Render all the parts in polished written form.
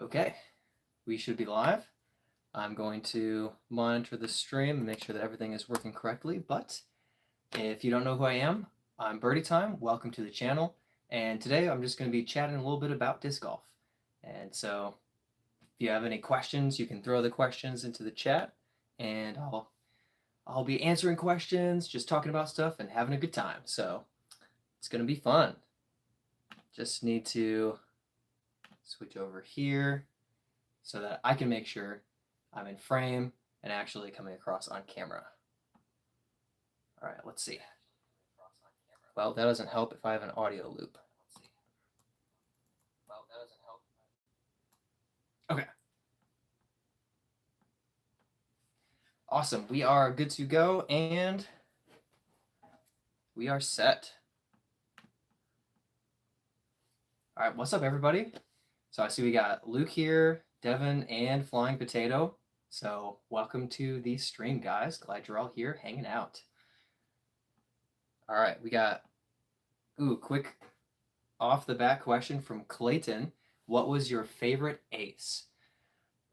Okay, we should be live. I'm going to monitor the stream and make sure that everything is working correctly. But if you don't know who I am, I'm Bhirdietime. Welcome to the channel. And today I'm just going to be chatting a little bit about disc golf. And so if you have any questions, you can throw the questions into the chat, and I'll be answering questions, just talking about stuff and having a good time. So it's going to be fun. Just need to switch over here so that I can make sure I'm in frame and actually coming across on camera. All right, let's see. Well, that doesn't help if I have an audio loop. Okay. Awesome. We are good to go and we are set. All right, what's up, everybody? So I see we got Luke here, Devin, and Flying Potato. So welcome to the stream, guys. Glad you're all here hanging out. All right, we got, quick off the bat question from Clayton. What was your favorite ace?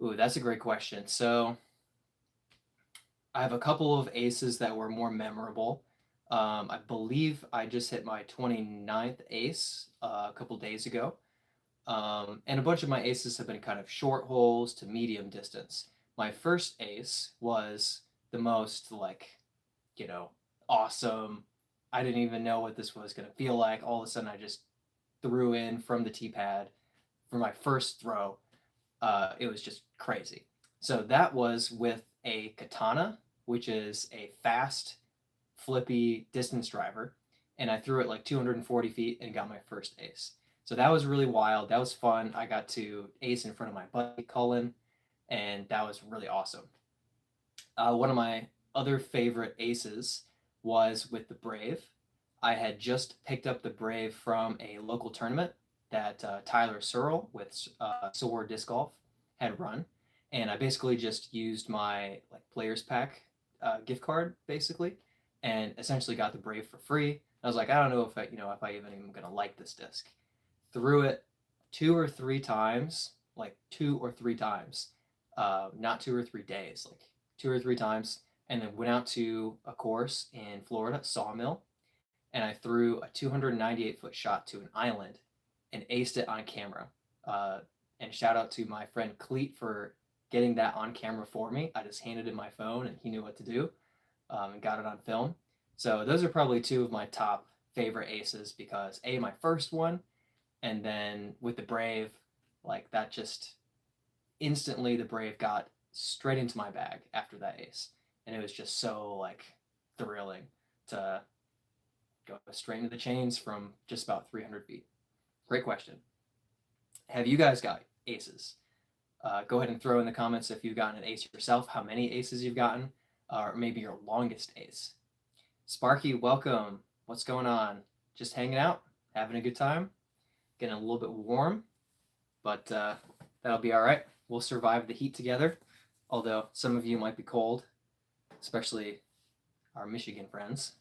That's a great question. So I have a couple of aces that were more memorable. I believe I just hit my 29th ace a couple days ago. And a bunch of my aces have been kind of short holes to medium distance. My first ace was the most awesome. I didn't even know what this was going to feel like. All of a sudden I just threw in from the tee pad for my first throw. It was just crazy. So that was with a katana, which is a fast, flippy distance driver. And I threw it like 240 feet and got my first ace. So that was really wild. That was fun. I got to ace in front of my buddy Cullen, and that was really awesome. One of my other favorite aces was with the Brave. I had just picked up the Brave from a local tournament that Tyler Searle with Sword Disc Golf had run, and I basically just used my players pack gift card basically, and essentially got the Brave for free. I was like, I don't know if I even am gonna like this disc. Threw it 2 or 3 times, not 2 or 3 days, like 2 or 3 times, and then went out to a course in Florida, Sawmill, and I threw a 298-foot shot to an island and aced it on camera. And shout out to my friend Cleet for getting that on camera for me. I just handed him my phone and he knew what to do, and got it on film. So those are probably 2 of my top favorite aces because my first one, and then with the Brave, that just instantly the Brave got straight into my bag after that ace. And it was just so thrilling to go straight into the chains from just about 300 feet. Great question. Have you guys got aces? Go ahead and throw in the comments if you've gotten an ace yourself, how many aces you've gotten, or maybe your longest ace. Sparky, welcome. What's going on? Just hanging out, having a good time, getting a little bit warm, but that'll be all right. We'll survive the heat together, although some of you might be cold, especially our Michigan friends.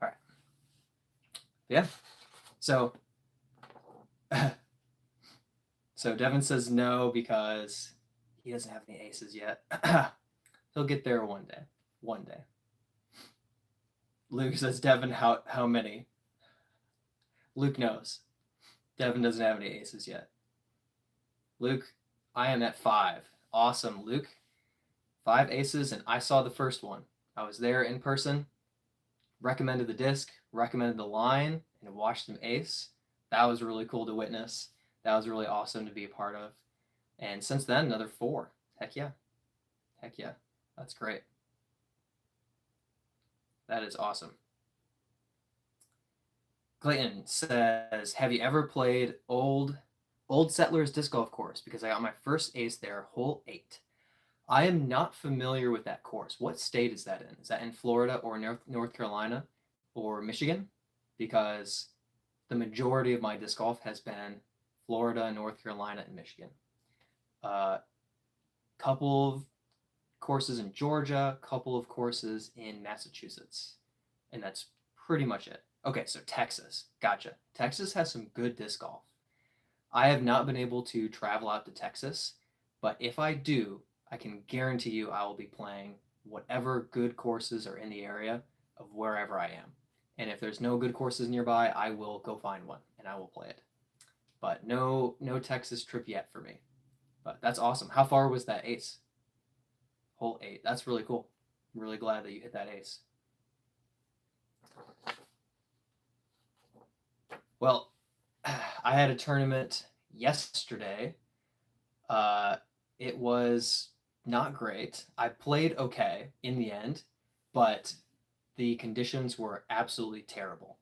All right. Yeah. So Devin says no because he doesn't have any aces yet. He'll get there one day. One day. Luke says, Devin, how many? Luke knows. Devin doesn't have any aces yet. Luke, I am at 5. Awesome, Luke. 5 aces, and I saw the first one. I was there in person, recommended the disc, recommended the line, and watched him ace. That was really cool to witness. That was really awesome to be a part of. And since then, another 4. Heck yeah. Heck yeah. That's great. That is awesome. Clayton says, have you ever played Old Settlers Disc Golf Course? Because I got my first ace there, hole 8. I am not familiar with that course. What state is that in? Is that in Florida or North Carolina or Michigan? Because the majority of my disc golf has been Florida, North Carolina, and Michigan. Couple of courses in Georgia, couple of courses in Massachusetts, and that's pretty much it. Okay, so Texas. Gotcha. Texas has some good disc golf. I have not been able to travel out to Texas, but if I do, I can guarantee you I will be playing whatever good courses are in the area of wherever I am. And if there's no good courses nearby, I will go find one and I will play it. But no Texas trip yet for me. But that's awesome. How far was that ace? Hole 8. That's really cool. I'm really glad that you hit that ace. Well, I had a tournament yesterday. It was not great. I played okay in the end, but the conditions were absolutely terrible.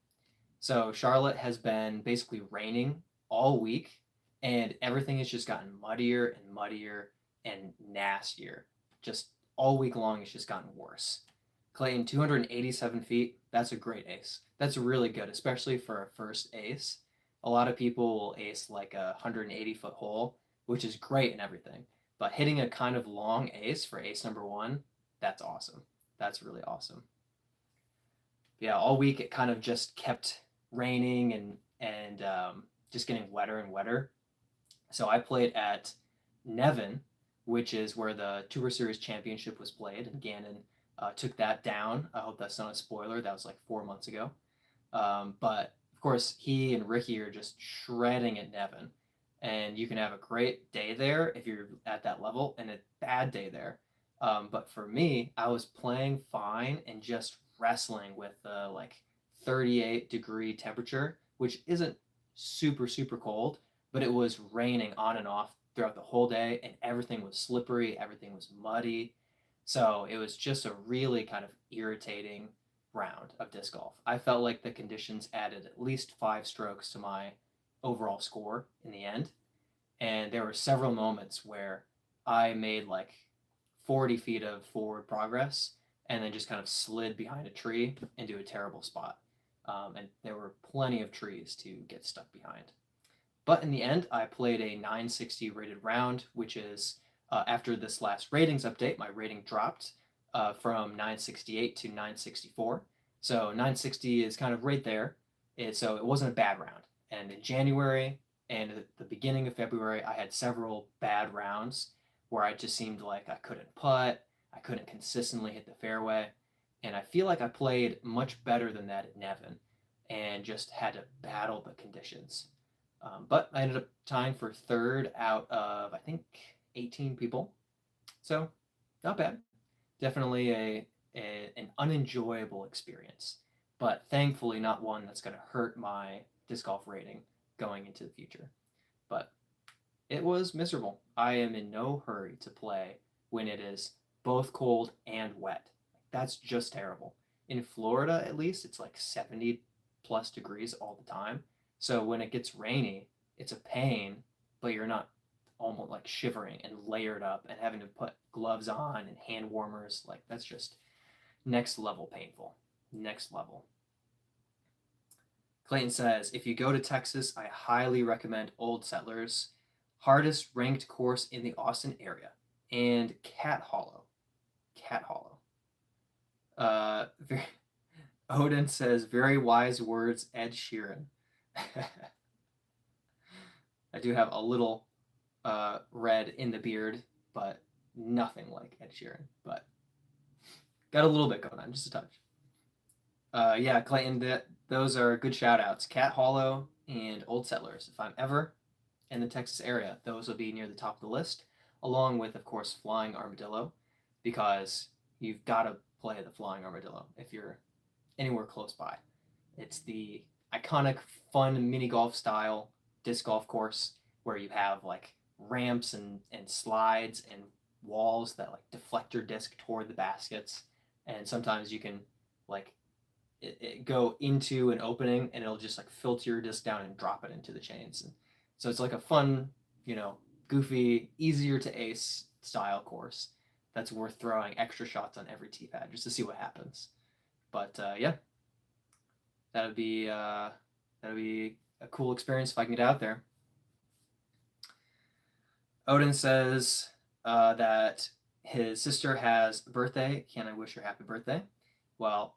So Charlotte has been basically raining all week, and everything has just gotten muddier and muddier and nastier. Just all week long, it's just gotten worse. Clayton, 287 feet. That's a great ace. That's really good, especially for a first ace. A lot of people will ace like a 180-foot hole, which is great and everything. But hitting a kind of long ace for ace number one, that's awesome. That's really awesome. Yeah, all week it kind of just kept raining and just getting wetter and wetter. So I played at Nevin, which is where the Tour Series Championship was played, and Gannon took that down. I hope that's not a spoiler. That was like 4 months ago. But of course, he and Ricky are just shredding at Nevin, and you can have a great day there if you're at that level, and a bad day there. But for me, I was playing fine and just wrestling with like 38-degree temperature, which isn't super cold, but it was raining on and off throughout the whole day, and everything was slippery, everything was muddy. So it was just a really kind of irritating round of disc golf. I felt like the conditions added at least 5 strokes to my overall score in the end. And there were several moments where I made like 40 feet of forward progress and then just kind of slid behind a tree into a terrible spot. And there were plenty of trees to get stuck behind. But in the end, I played a 960 rated round, which is after this last ratings update, my rating dropped from 968 to 964. So 960 is kind of right there. So it wasn't a bad round. And in January and at the beginning of February, I had several bad rounds where I just seemed like I couldn't putt, I couldn't consistently hit the fairway. And I feel like I played much better than that at Nevin and just had to battle the conditions. But I ended up tying for third out of, I think, 18 people. So not bad. Definitely an unenjoyable experience, but thankfully not one that's going to hurt my disc golf rating going into the future. But it was miserable. I am in no hurry to play when it is both cold and wet. That's just terrible. In Florida, at least, it's like 70 plus degrees all the time. So when it gets rainy, it's a pain, but you're not almost like shivering and layered up and having to put gloves on and hand warmers. Like that's just next level painful. Next level. Clayton says, if you go to Texas, I highly recommend Old Settlers, hardest ranked course in the Austin area, and Cat Hollow. Cat Hollow. Odin says, very wise words, Ed Sheeran. I do have a little red in the beard, but nothing like Ed Sheeran. But got a little bit going on, just a touch. Yeah, Clayton, those are good shout outs. Cat Hollow and Old Settlers. If I'm ever in the Texas area, those will be near the top of the list, along with, of course, Flying Armadillo, because you've got to play the Flying Armadillo if you're anywhere close by. It's the iconic, fun mini golf style disc golf course where you have like ramps and slides and walls that like deflect your disc toward the baskets. And sometimes you can like it go into an opening and it'll just like filter your disc down and drop it into the chains. And so it's like a fun, goofy, easier to ace style course that's worth throwing extra shots on every tee pad just to see what happens. But yeah, that would be a cool experience if I can get out there. Odin says that his sister has a birthday. Can I wish her happy birthday? Well,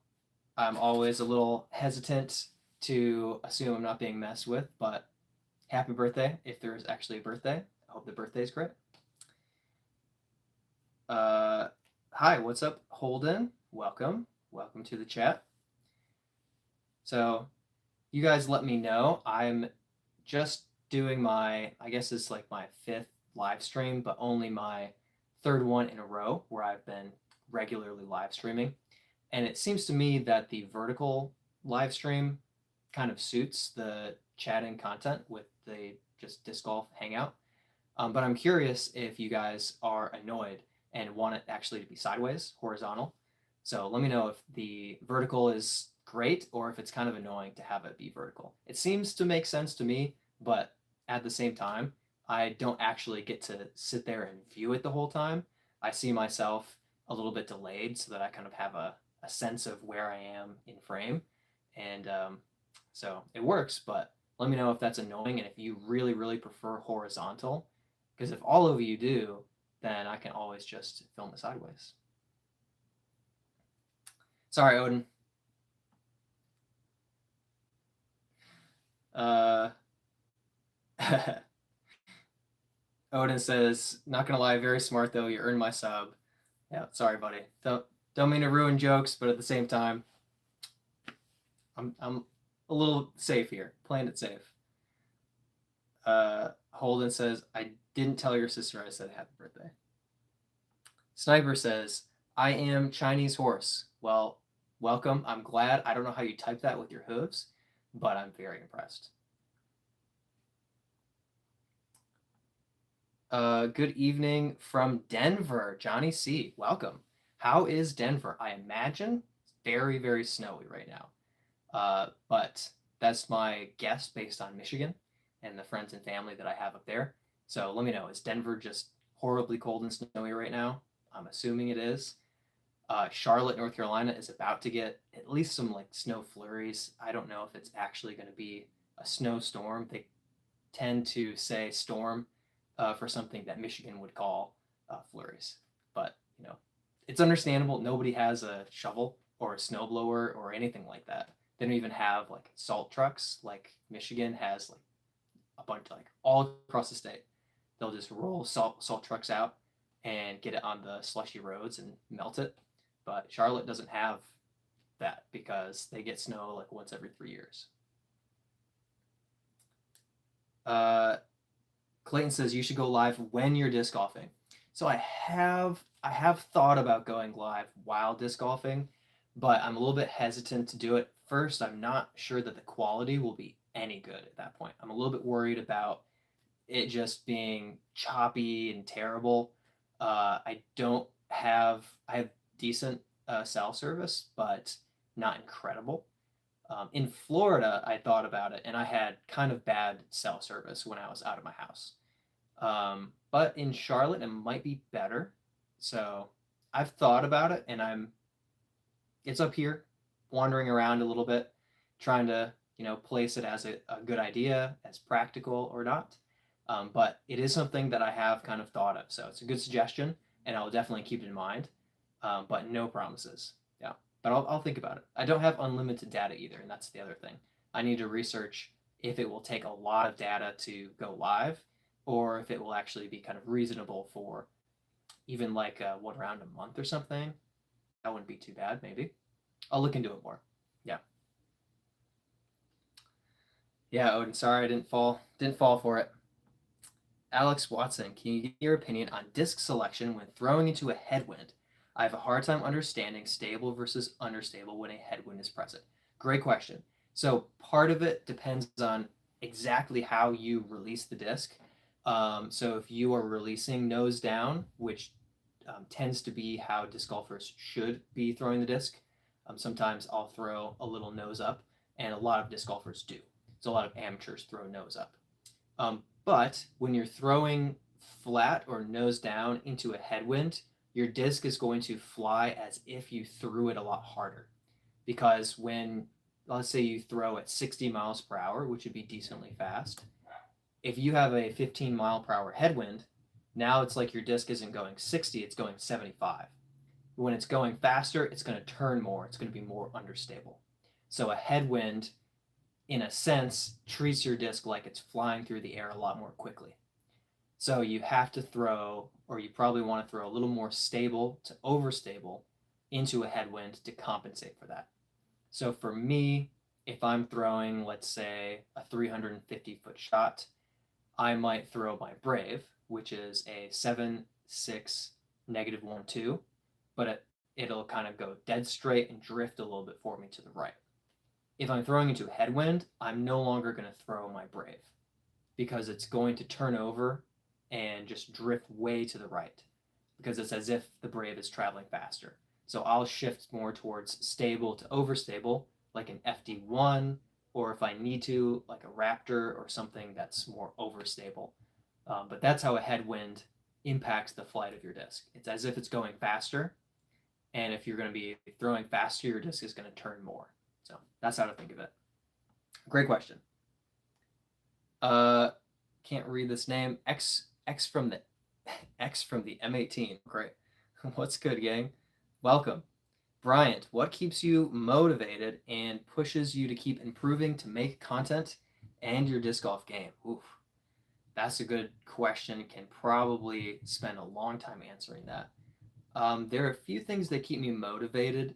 I'm always a little hesitant to assume I'm not being messed with, but happy birthday if there is actually a birthday. I hope the birthday is great. Hi, what's up, Holden? Welcome to the chat. So, you guys let me know. I'm just doing my, I guess it's like my 5th live stream, but only my 3rd one in a row where I've been regularly live streaming. And it seems to me that the vertical live stream kind of suits the chatting content with the just disc golf hangout. But I'm curious if you guys are annoyed and want it actually to be sideways, horizontal. So let me know if the vertical is great or if it's kind of annoying to have it be vertical. It seems to make sense to me, but at the same time, I don't actually get to sit there and view it the whole time. I see myself a little bit delayed so that I kind of have a sense of where I am in frame. And so it works, but let me know if that's annoying and if you really, really prefer horizontal. Because if all of you do, then I can always just film it sideways. Sorry, Odin. Odin says, not gonna lie, very smart though. You earned my sub. Yeah, sorry, buddy. Don't mean to ruin jokes, but at the same time, I'm a little safe here, playing it safe. Holden says, I didn't tell your sister I said happy birthday. Sniper says, I am Chinese horse. Well, welcome. I'm glad. I don't know how you type that with your hooves, but I'm very impressed. Good evening from Denver, Johnny C. Welcome. How is Denver? I imagine it's very, very snowy right now. But that's my guess based on Michigan and the friends and family that I have up there. So let me know. Is Denver just horribly cold and snowy right now? I'm assuming it is. Charlotte, North Carolina is about to get at least some like snow flurries. I don't know if it's actually going to be a snowstorm. They tend to say storm for something that Michigan would call flurries. But, you know, it's understandable. Nobody has a shovel or a snowblower or anything like that. They don't even have like salt trucks like Michigan has, like a bunch, like all across the state. They'll just roll salt trucks out and get it on the slushy roads and melt it. But Charlotte doesn't have that because they get snow like once every 3 years. Clayton says you should go live when you're disc golfing. So I have thought about going live while disc golfing, but I'm a little bit hesitant to do it. First, I'm not sure that the quality will be any good at that point. I'm a little bit worried about it just being choppy and terrible. I have decent cell service, but not incredible. In Florida, I thought about it, and I had kind of bad cell service when I was out of my house. But in Charlotte, it might be better. So I've thought about it, and it's up here, wandering around a little bit, trying to, place it as a good idea, as practical or not. But it is something that I have kind of thought of. So it's a good suggestion, and I'll definitely keep it in mind. But no promises. Yeah, but I'll think about it. I don't have unlimited data either, and that's the other thing. I need to research if it will take a lot of data to go live, or if it will actually be kind of reasonable for even like one round a month or something. That wouldn't be too bad, maybe. I'll look into it more. Yeah. Yeah, Odin, sorry I didn't fall for it. Alex Watson, can you give your opinion on disc selection when throwing into a headwind? I have a hard time understanding stable versus understable when a headwind is present. Great question. So part of it depends on exactly how you release the disc. So if you are releasing nose down, which tends to be how disc golfers should be throwing the disc, sometimes I'll throw a little nose up, and a lot of disc golfers do. So a lot of amateurs throw nose up. But when you're throwing flat or nose down into a headwind, your disc is going to fly as if you threw it a lot harder. Because when, let's say you throw at 60 miles per hour, which would be decently fast, if you have a 15 mile per hour headwind, now it's like your disc isn't going 60, it's going 75. When it's going faster, it's going to turn more, it's going to be more understable. So a headwind in a sense, treats your disc like it's flying through the air a lot more quickly. So you have to throw, or you probably want to throw a little more stable to overstable into a headwind to compensate for that. So for me, if I'm throwing, let's say, a 350-foot shot, I might throw my Brave, which is a 7-6 -1-2, but it'll kind of go dead straight and drift a little bit for me to the right. If I'm throwing into a headwind, I'm no longer going to throw my Brave because it's going to turn over and just drift way to the right because it's as if the Brave is traveling faster. So I'll shift more towards stable to overstable, like an FD1, or if I need to, like a Raptor or something that's more overstable. But that's how a headwind impacts the flight of your disc. It's as if it's going faster, and if you're going to be throwing faster, your disc is going to turn more. So that's how to think of it. Great question. Can't read this name. X from the M18. Great. What's good, gang? Welcome. Bryant, what keeps you motivated and pushes you to keep improving to make content and your disc golf game? Oof. That's a good question. Can probably spend a long time answering that. There are a few things that keep me motivated,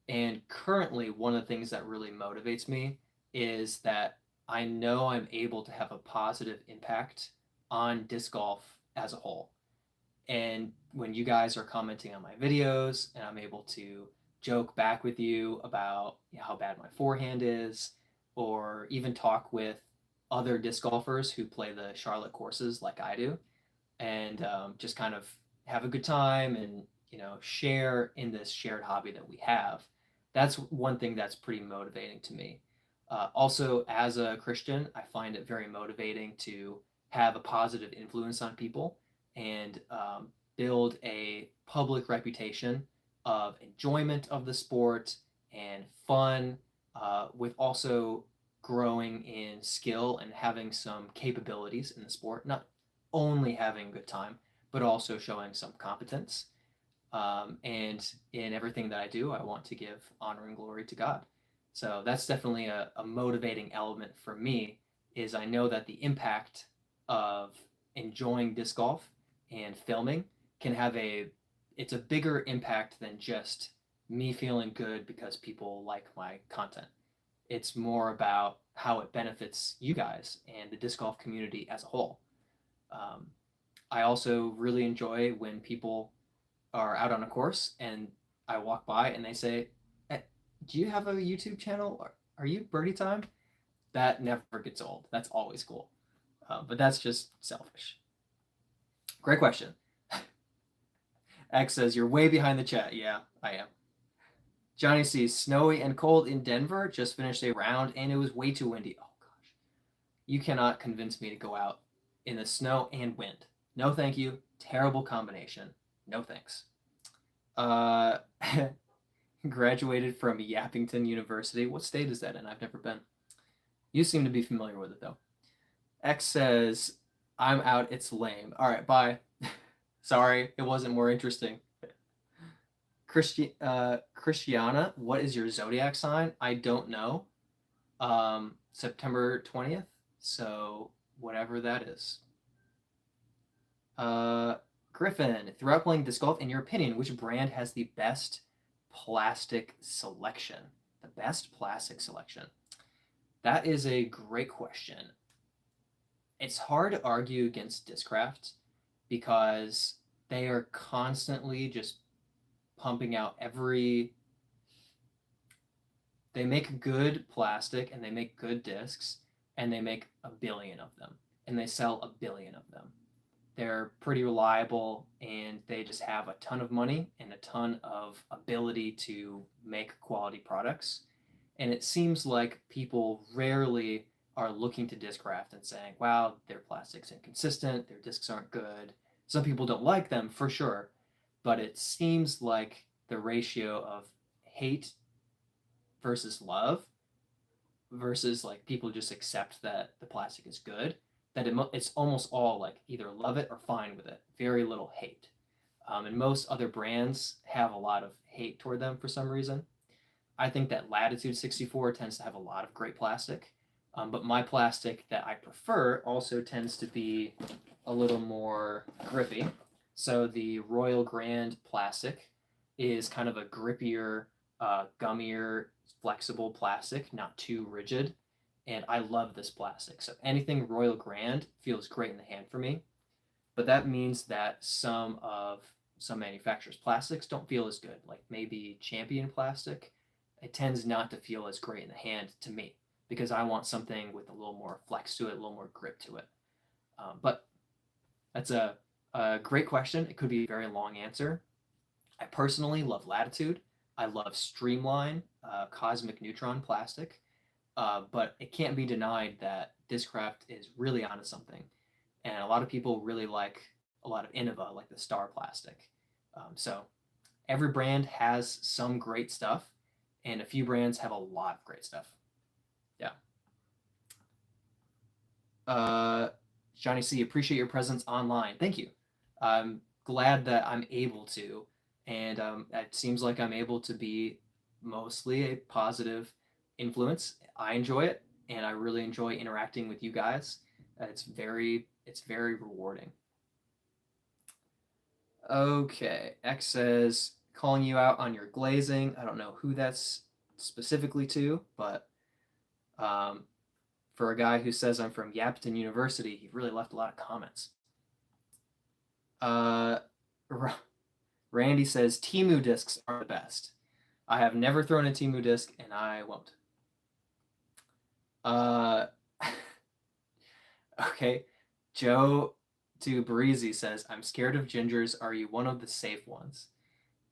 and currently one of the things that really motivates me is that I know I'm able to have a positive impact on disc golf as a whole. And when you guys are commenting on my videos and I'm able to joke back with you about how bad my forehand is, or even talk with other disc golfers who play the Charlotte courses like I do, and just kind of have a good time and share in this shared hobby that we have. That's one thing that's pretty motivating to me. Also, as a Christian, I find it very motivating to have a positive influence on people and build a public reputation of enjoyment of the sport and fun, with also growing in skill and having some capabilities in the sport, not only having a good time, but also showing some competence. And in everything that I do, I want to give honor and glory to God. So that's definitely a motivating element for me, is I know that the impact of enjoying disc golf and filming can have it's a bigger impact than just me feeling good because people like my content. It's more about how it benefits you guys and the disc golf community as a whole. I also really enjoy when people are out on a course and I walk by and they say, do you have a YouTube channel? Are you Bhirdietime? That never gets old. That's always cool. But that's just selfish. Great question. X says, you're way behind the chat. Yeah, I am. Johnny C, snowy and cold in Denver. Just finished a round and it was way too windy. Oh, gosh. You cannot convince me to go out in the snow and wind. No, thank you. Terrible combination. No, thanks. Graduated from Yappington University. What state is that in? I've never been. You seem to be familiar with it, though. X says, I'm out. It's lame. All right, bye. Sorry, it wasn't more interesting. Christiana, what is your zodiac sign? I don't know. September 20th. So whatever that is. Griffin, throughout playing disc golf, in your opinion, which brand has the best plastic selection? The best plastic selection? That is a great question. It's hard to argue against Discraft because they are constantly just pumping out they make good plastic and they make good discs and they make 1 billion of them and they sell 1 billion of them. They're pretty reliable and they just have a ton of money and a ton of ability to make quality products. And it seems like people rarely are looking to Discraft and saying, wow, their plastic's inconsistent, their discs aren't good. Some people don't like them for sure, but it seems like the ratio of hate versus love versus like people just accept that the plastic is good, that it's almost all like either love it or fine with it. Very little hate. And most other brands have a lot of hate toward them for some reason. I think that Latitude 64 tends to have a lot of great plastic, But my plastic that I prefer also tends to be a little more grippy. So the Royal Grand plastic is kind of a grippier, gummier, flexible plastic, not too rigid. And I love this plastic. So anything Royal Grand feels great in the hand for me. But that means that some manufacturers' plastics don't feel as good. Like maybe Champion plastic, it tends not to feel as great in the hand to me because I want something with a little more flex to it, a little more grip to it. But that's a great question. It could be a very long answer. I personally love Latitude. I love Streamline Cosmic Neutron plastic. But it can't be denied that Discraft is really onto something. And a lot of people really like a lot of Innova, like the Star plastic. So every brand has some great stuff, and a few brands have a lot of great stuff. Yeah. Johnny C, appreciate your presence online. Thank you. I'm glad that I'm able to, and it seems like I'm able to be mostly a positive influence. I enjoy it, and I really enjoy interacting with you guys. It's very rewarding. Okay, X says calling you out on your glazing. I don't know who that's specifically to, but for a guy who says I'm from Yapton University, he really left a lot of comments. Randy says Timu discs are the best. I have never thrown a Timu disc, and I won't. Okay, Joe to Breezy says, I'm scared of gingers. Are you one of the safe ones?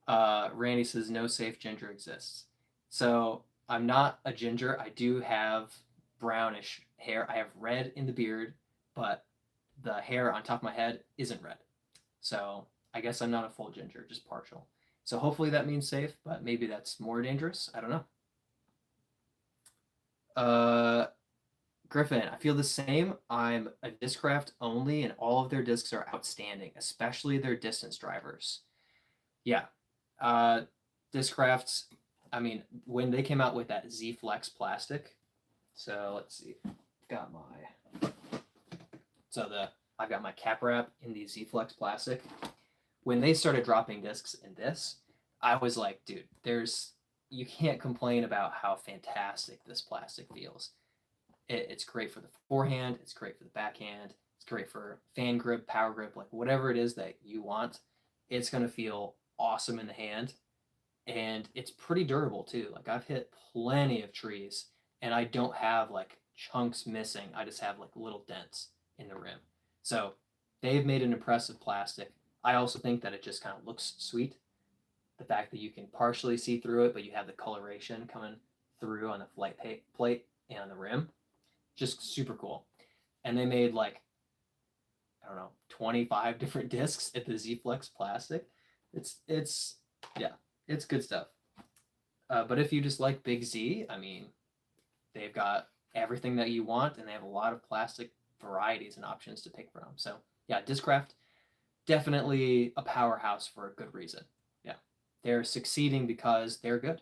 Randy says, no safe ginger exists. So I'm not a ginger. I do have brownish hair. I have red in the beard, but the hair on top of my head isn't red. So I guess I'm not a full ginger, just partial. So hopefully that means safe, but maybe that's more dangerous. I don't know. Griffin, I feel the same. I'm a Discraft only, and all of their discs are outstanding, especially their distance drivers. Yeah. Discrafts, I mean, when they came out with that Z Flex plastic, so let's see. I've got my cap wrap in the Z Flex plastic. When they started dropping discs in this, I was like, dude, you can't complain about how fantastic this plastic feels. It's great for the forehand. It's great for the backhand. It's great for fan grip, power grip, like whatever it is that you want. It's going to feel awesome in the hand. And it's pretty durable too. Like I've hit plenty of trees and I don't have like chunks missing. I just have like little dents in the rim. So they've made an impressive plastic. I also think that it just kind of looks sweet. The fact that you can partially see through it, but you have the coloration coming through on the flight plate and on the rim. Just super cool. And they made like, I don't know, 25 different discs at the Z Flex plastic. It's good stuff. But if you just like Big Z, I mean, they've got everything that you want, and they have a lot of plastic varieties and options to pick from. So yeah, Discraft, definitely a powerhouse for a good reason. Yeah, they're succeeding because they're good.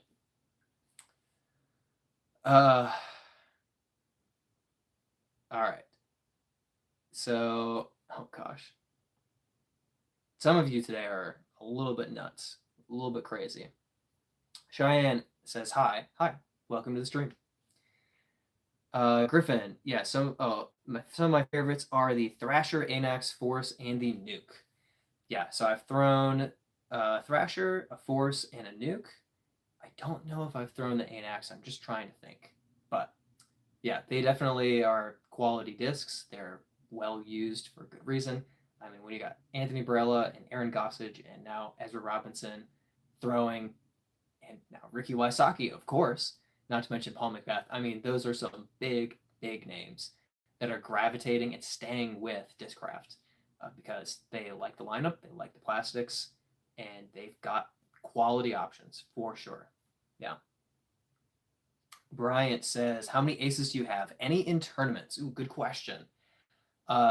All right. So, oh gosh. Some of you today are a little bit nuts, a little bit crazy. Cheyenne says, hi, welcome to the stream. Griffin, yeah, some of my favorites are the Thrasher, Anax, Force, and the Nuke. Yeah, so I've thrown a Thrasher, a Force, and a Nuke. I don't know if I've thrown the Anax. I'm just trying to think. But yeah, they definitely are quality discs. They're well used for good reason. I mean, when you got Anthony Barella and Aaron Gossage and now Ezra Robinson throwing, and now Ricky Wysocki, of course, not to mention Paul McBeth. I mean, those are some big, big names that are gravitating and staying with Discraft because they like the lineup, they like the plastics, and they've got quality options for sure. Yeah. Bryant says, how many aces do you have? Any in tournaments? Ooh, good question.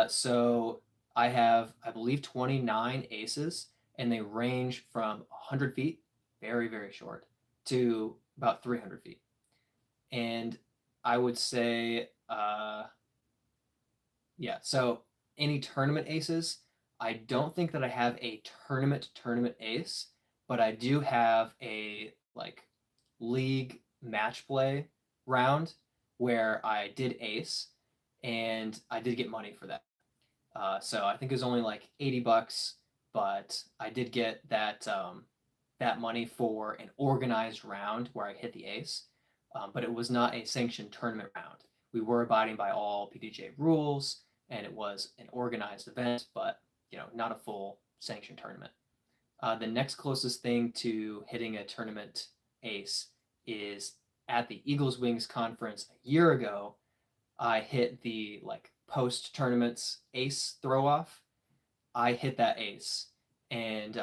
So I have, I believe, 29 aces, and they range from 100 feet, very, very short, to about 300 feet. And I would say Yeah, so any tournament aces, I don't think that I have a tournament ace, but I do have a like league match play round where I did ace and I did get money for that. So I think it was only like $80, but I did get that money for an organized round where I hit the ace. But it was not a sanctioned tournament round. We were abiding by all PDGA rules, and it was an organized event, but not a full sanctioned tournament. The next closest thing to hitting a tournament ace is at the Eagles Wings conference a year ago. I hit the like post tournaments ace throw off. I hit that ace and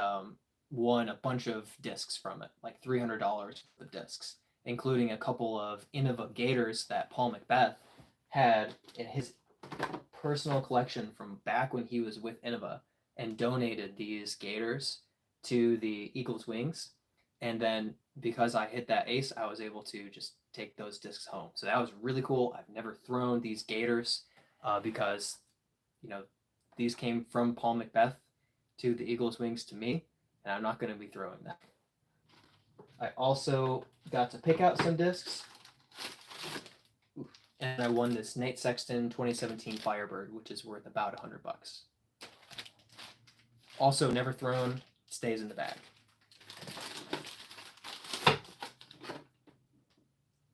won a bunch of discs from it, like $300 of discs, including a couple of Innova Gators that Paul Macbeth had in his personal collection from back when he was with Innova, and donated these Gators to the Eagles Wings. And then because I hit that ace, I was able to just take those discs home. So that was really cool. I've never thrown these Gators because, you know, these came from Paul Macbeth to the Eagles Wings to me, and I'm not going to be throwing them. I also got to pick out some discs, and I won this Nate Sexton 2017 Firebird, which is worth about $100. Also, never thrown, stays in the bag.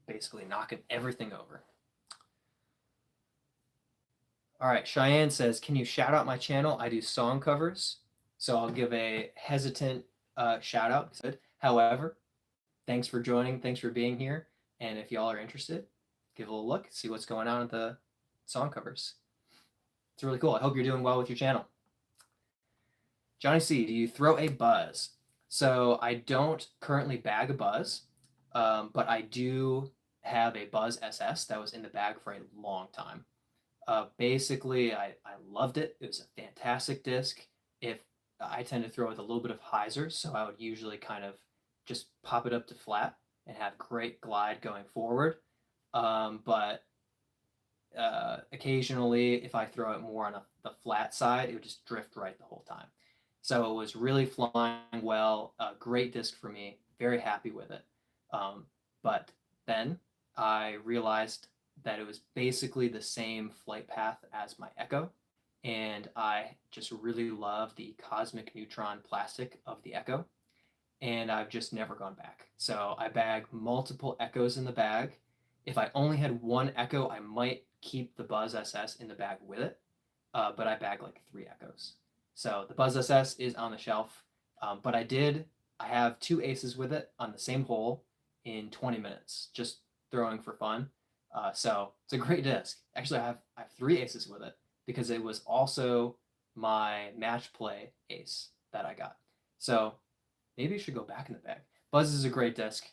Basically knocking everything over. All right, Cheyenne says, can you shout out my channel? I do song covers, so I'll give a hesitant shout out. However, thanks for joining, thanks for being here, and if y'all are interested, give a little look, see what's going on at the song covers. It's really cool. I hope you're doing well with your channel. Johnny C, do you throw a buzz? So I don't currently bag a buzz, but I do have a Buzz SS that was in the bag for a long time. Basically, I loved it. It was a fantastic disc. If I tend to throw with a little bit of hyzer, so I would usually kind of just pop it up to flat and have great glide going forward. But occasionally, if I throw it more on the flat side, it would just drift right the whole time. So it was really flying well. A great disc for me. Very happy with it. But then I realized that it was basically the same flight path as my Echo, and I just really love the cosmic neutron plastic of the Echo, and I've just never gone back. So I bag multiple Echoes in the bag. If I only had one Echo, I might keep the Buzz SS in the bag with it, but I bag like 3 Echoes. So the Buzz SS is on the shelf, but I have 2 aces with it on the same hole in 20 minutes, just throwing for fun. So it's a great disc. Actually, I have 3 aces with it because it was also my match play ace that I got. So maybe you should go back in the bag. Buzz is a great disc.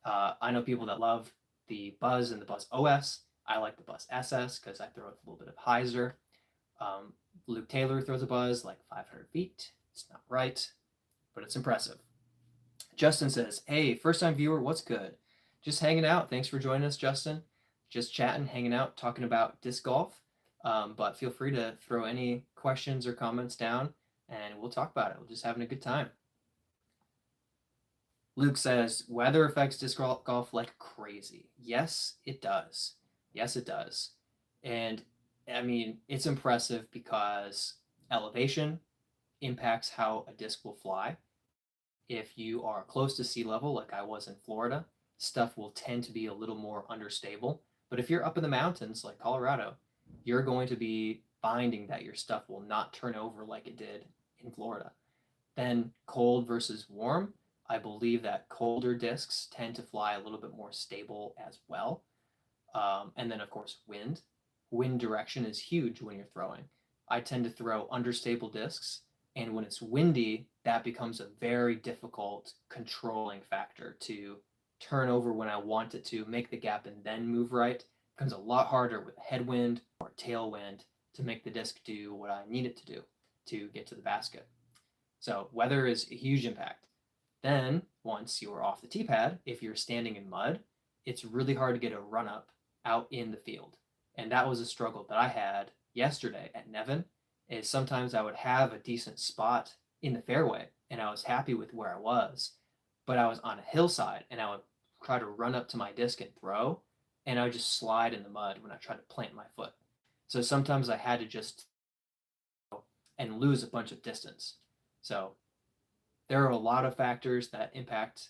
I know people that love the Buzz and the Buzz OS. I like the Buzz SS because I throw with a little bit of hyzer. Luke Taylor throws a Buzz like 500 feet. It's not right, but it's impressive. Justin says, hey, first time viewer, what's good? Just hanging out. Thanks for joining us, Justin. Just chatting, hanging out, talking about disc golf. But feel free to throw any questions or comments down and we'll talk about it. We're just having a good time. Luke says, weather affects disc golf like crazy. Yes, it does. Yes, it does. And I mean, it's impressive because elevation impacts how a disc will fly. If you are close to sea level, like I was in Florida, stuff will tend to be a little more understable. But if you're up in the mountains, like Colorado, you're going to be finding that your stuff will not turn over like it did in Florida. Then cold versus warm, I believe that colder discs tend to fly a little bit more stable as well. And then, of course, wind. Wind direction is huge when you're throwing. I tend to throw understable discs, and when it's windy, that becomes a very difficult controlling factor to turn over when I want it to, make the gap and then move right. It becomes a lot harder with headwind or tailwind to make the disc do what I need it to do to get to the basket. So weather is a huge impact. Then once you're off the tee pad, if you're standing in mud, it's really hard to get a run up out in the field. And that was a struggle that I had yesterday at Nevin, is sometimes I would have a decent spot in the fairway and I was happy with where I was, but I was on a hillside and I would try to run up to my disc and throw, and I would just slide in the mud when I tried to plant my foot. So sometimes I had to just and lose a bunch of distance. So there are a lot of factors that impact,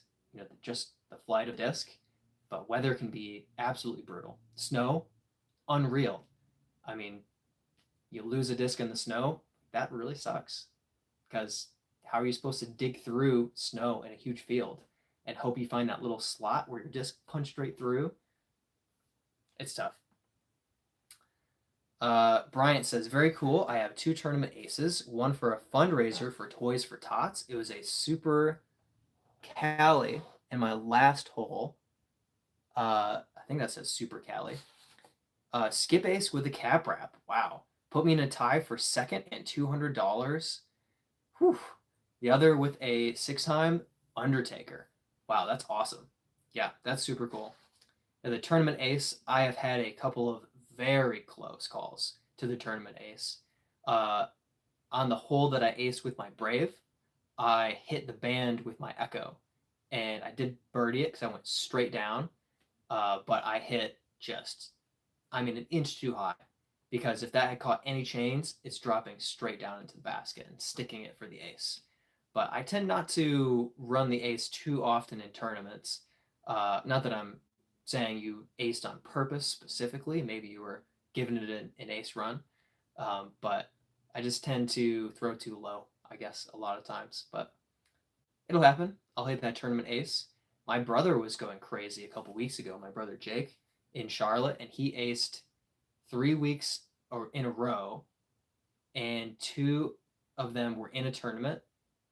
just the flight of disc, but weather can be absolutely brutal. Snow, unreal. I mean, you lose a disc in the snow, that really sucks, because how are you supposed to dig through snow in a huge field and hope you find that little slot where your disc punched straight through? It's tough. Bryant says, very cool. I have 2 tournament aces, one for a fundraiser for Toys for Tots. It was a Super Cali in my last hole. I think that says Super Cali. Skip ace with a cap wrap. Wow. Put me in a tie for second and $200. Whew. The other with a 6-time Undertaker. Wow, that's awesome. Yeah, that's super cool. And the tournament ace, I have had a couple of very close calls to the tournament ace. On the hole that I aced with my Brave, I hit the band with my Echo, and I did birdie it because I went straight down, but I hit an inch too high, because if that had caught any chains, it's dropping straight down into the basket and sticking it for the ace. But I tend not to run the ace too often in tournaments. Not that I'm saying you aced on purpose specifically. Maybe you were giving it an ace run. But I just tend to throw too low, I guess, a lot of times. But it'll happen. I'll hit that tournament ace. My brother was going crazy a couple weeks ago, my brother Jake, in Charlotte, and he aced 3 weeks or in a row, and 2 of them were in a tournament,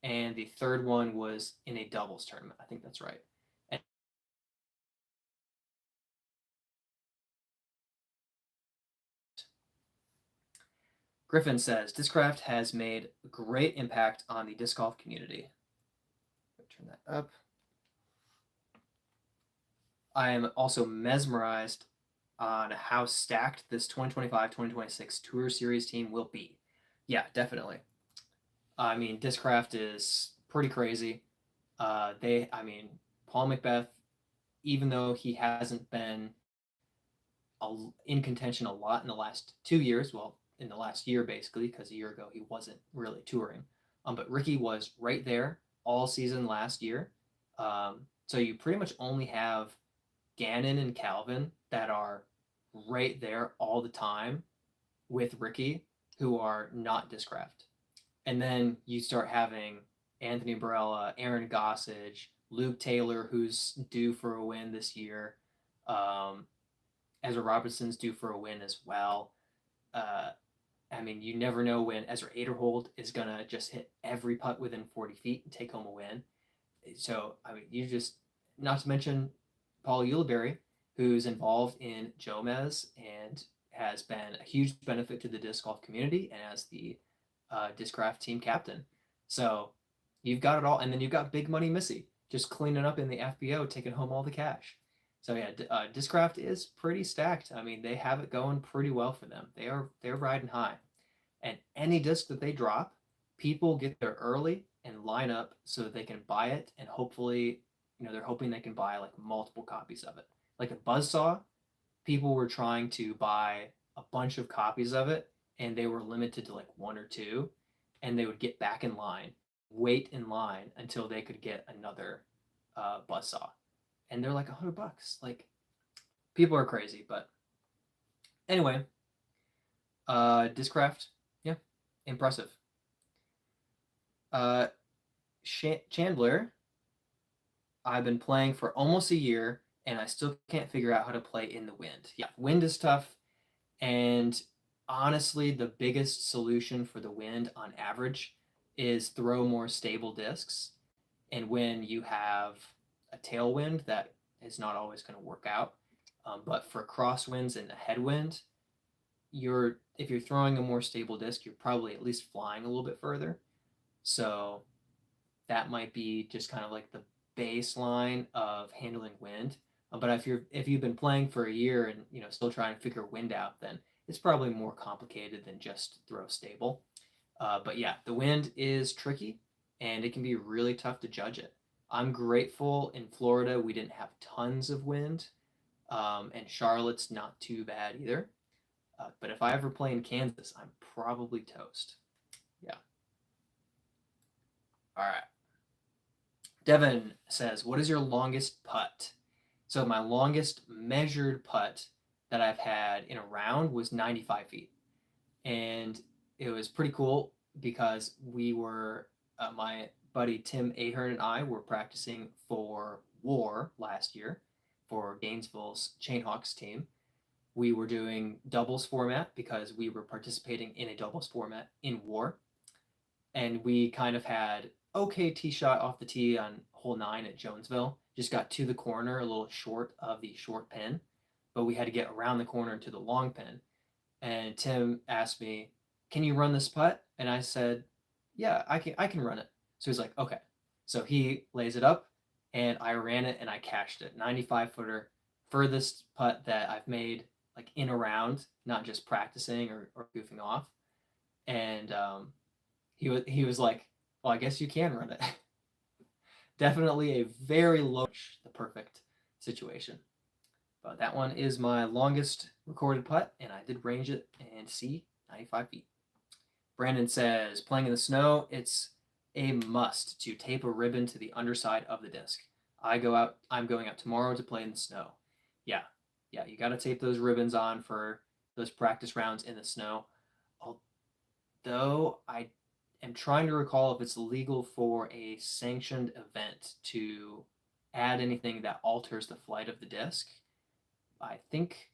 and the third one was in a doubles tournament. I think that's right. And Griffin says, Discraft has made a great impact on the disc golf community. Turn that up. I am also mesmerized on how stacked this 2025-2026 Tour Series team will be. Yeah, definitely. I mean, Discraft is pretty crazy. Paul Macbeth, even though he hasn't been in contention a lot in the last 2 years, well, in the last year basically, because a year ago he wasn't really touring. But Ricky was right there all season last year. So you pretty much only have Gannon and Calvin that are right there all the time with Ricky, who are not Discraft. And then you start having Anthony Barella, Aaron Gossage, Luke Taylor, who's due for a win this year. Ezra Robertson's due for a win as well. You never know when Ezra Aderhold is going to just hit every putt within 40 feet and take home a win. So, not to mention Paul Ulibarri, who's involved in Jomez and has been a huge benefit to the disc golf community and as the Discraft team captain. So you've got it all. And then you've got Big Money Missy just cleaning up in the FBO, taking home all the cash. So yeah, Discraft is pretty stacked. They have it going pretty well for them. They're riding high. And any disc that they drop, people get there early and line up so that they can buy it, and hopefully, they're hoping they can buy like multiple copies of it. Like a Buzzsaw, people were trying to buy a bunch of copies of it, and they were limited to like 1 or 2, and they would get back in line, wait in line until they could get another Buzzsaw, and they're like $100. Like, people are crazy. But anyway, Discraft, yeah, impressive. Chandler, I've been playing for almost a year and I still can't figure out how to play in the wind. Yeah, wind is tough. And honestly, the biggest solution for the wind on average is throw more stable discs. And when you have a tailwind, that is not always going to work out. But for crosswinds and a headwind, if you're throwing a more stable disc, you're probably at least flying a little bit further. So that might be just kind of like the baseline of handling wind. But if you've been playing for a year and still trying to figure wind out, then it's probably more complicated than just throw stable. But yeah, the wind is tricky and it can be really tough to judge it. I'm grateful in Florida we didn't have tons of wind, and Charlotte's not too bad either. But if I ever play in Kansas, I'm probably toast. Yeah. All right. Devin says, "What is your longest putt?" So my longest measured putt that I've had in a round was 95 feet, and it was pretty cool because my buddy Tim Ahern and I were practicing for War last year for Gainesville's Chainhawks team. We were doing doubles format because we were participating in a doubles format in War, and we kind of had okay tee shot off the tee on hole 9 at Jonesville. Just got to the corner a little short of the short pin, but we had to get around the corner to the long pin. And Tim asked me, "Can you run this putt?" And I said, "Yeah, I can run it." So he's like, "Okay." So he lays it up, and I ran it and I cashed it. 95 footer, furthest putt that I've made like in a round, not just practicing or goofing off. And he was like, "Well, I guess you can run it." Definitely a very low, the perfect situation. But that one is my longest recorded putt, and I did range it and see 95 feet. Brandon says, "Playing in the snow, it's a must to tape a ribbon to the underside of the disc. I'm going out tomorrow to play in the snow." Yeah, yeah, you got to tape those ribbons on for those practice rounds in the snow. Although I am trying to recall if it's legal for a sanctioned event to add anything that alters the flight of the disc. I think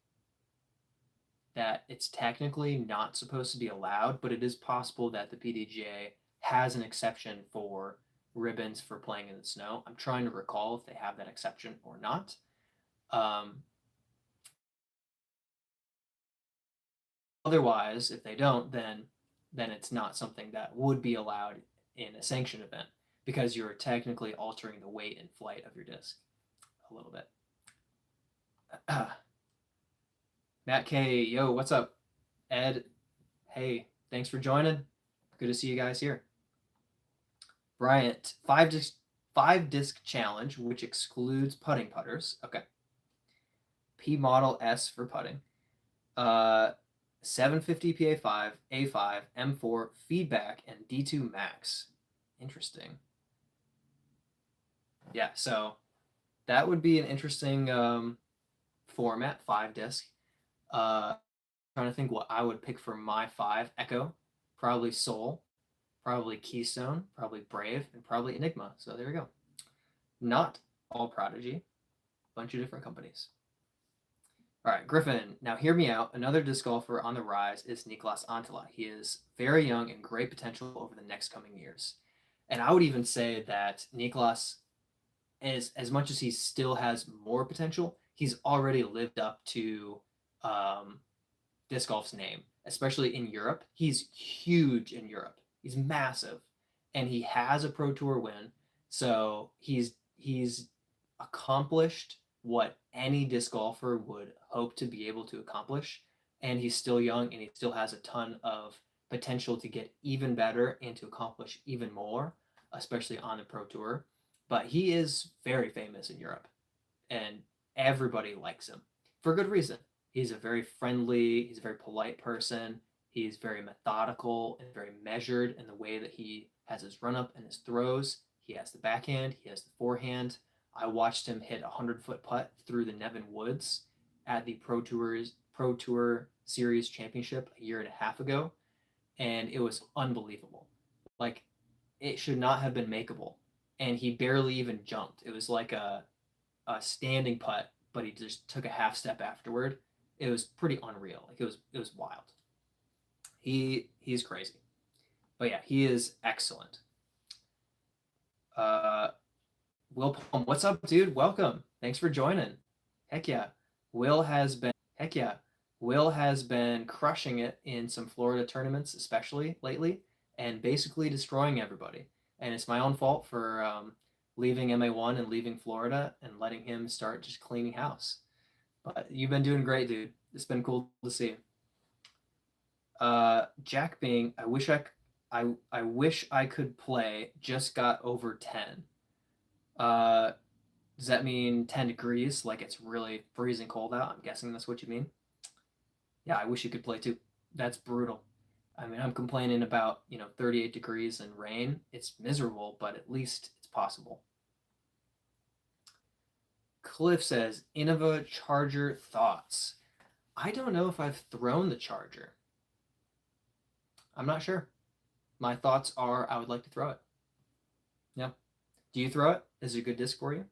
that it's technically not supposed to be allowed, but it is possible that the PDGA has an exception for ribbons for playing in the snow. I'm trying to recall if they have that exception or not. Otherwise, if they don't, then it's not something that would be allowed in a sanctioned event because you're technically altering the weight and flight of your disc a little bit. Matt K, yo, what's up? Ed, hey, thanks for joining. Good to see you guys here. Bryant, five disc challenge, which excludes putting putters. Okay. P Model S for putting. 750 PA5, A5, M4, feedback, and D2 max. Interesting. Yeah, so that would be an interesting format, 5 disc. Trying to think what I would pick for my 5. Echo, probably Soul, probably Keystone, probably Brave, and probably Enigma. So there we go. Not all Prodigy, bunch of different companies. All right, Griffin. Now hear me out. Another disc golfer on the rise is Niklas Antila. He is very young and great potential over the next coming years. And I would even say that Niklas, as much as he still has more potential, he's already lived up to disc golf's name, especially in Europe. He's huge in Europe. He's massive, and he has a Pro Tour win. So he's accomplished what any disc golfer would hope to be able to accomplish. And he's still young, and he still has a ton of potential to get even better and to accomplish even more, especially on the Pro Tour. But he is very famous in Europe, and everybody likes him for good reason. He's a very friendly, he's a very polite person. He's very methodical and very measured in the way that he has his run up and his throws. He has the backhand, he has the forehand. I watched him hit a 100-foot putt through the Nevin Woods at the Pro Tour Series Championship a year and a half ago, and it was unbelievable. Like, it should not have been makeable, and he barely even jumped. It was like a standing putt, but he just took a half step afterward. It was pretty unreal. Like, it was wild. He's crazy, but yeah, he is excellent. Will Palm, what's up, dude? Welcome. Thanks for joining. Heck yeah, Will has been crushing it in some Florida tournaments, especially lately, and basically destroying everybody. And it's my own fault for leaving MA1 and leaving Florida and letting him start just cleaning house. But you've been doing great, dude. It's been cool to see. Jack Bing, I wish I could play. Just got over 10. Uh, does that mean 10 degrees? Like it's really freezing cold out? I'm guessing that's what you mean. Yeah, I wish you could play too. That's brutal. I mean, I'm complaining about, 38 degrees and rain. It's miserable, but at least it's possible. Cliff says, Innova charger thoughts. I don't know if I've thrown the charger. I'm not sure. My thoughts are I would like to throw it. Yeah. Do you throw it? Is it a good disc for you?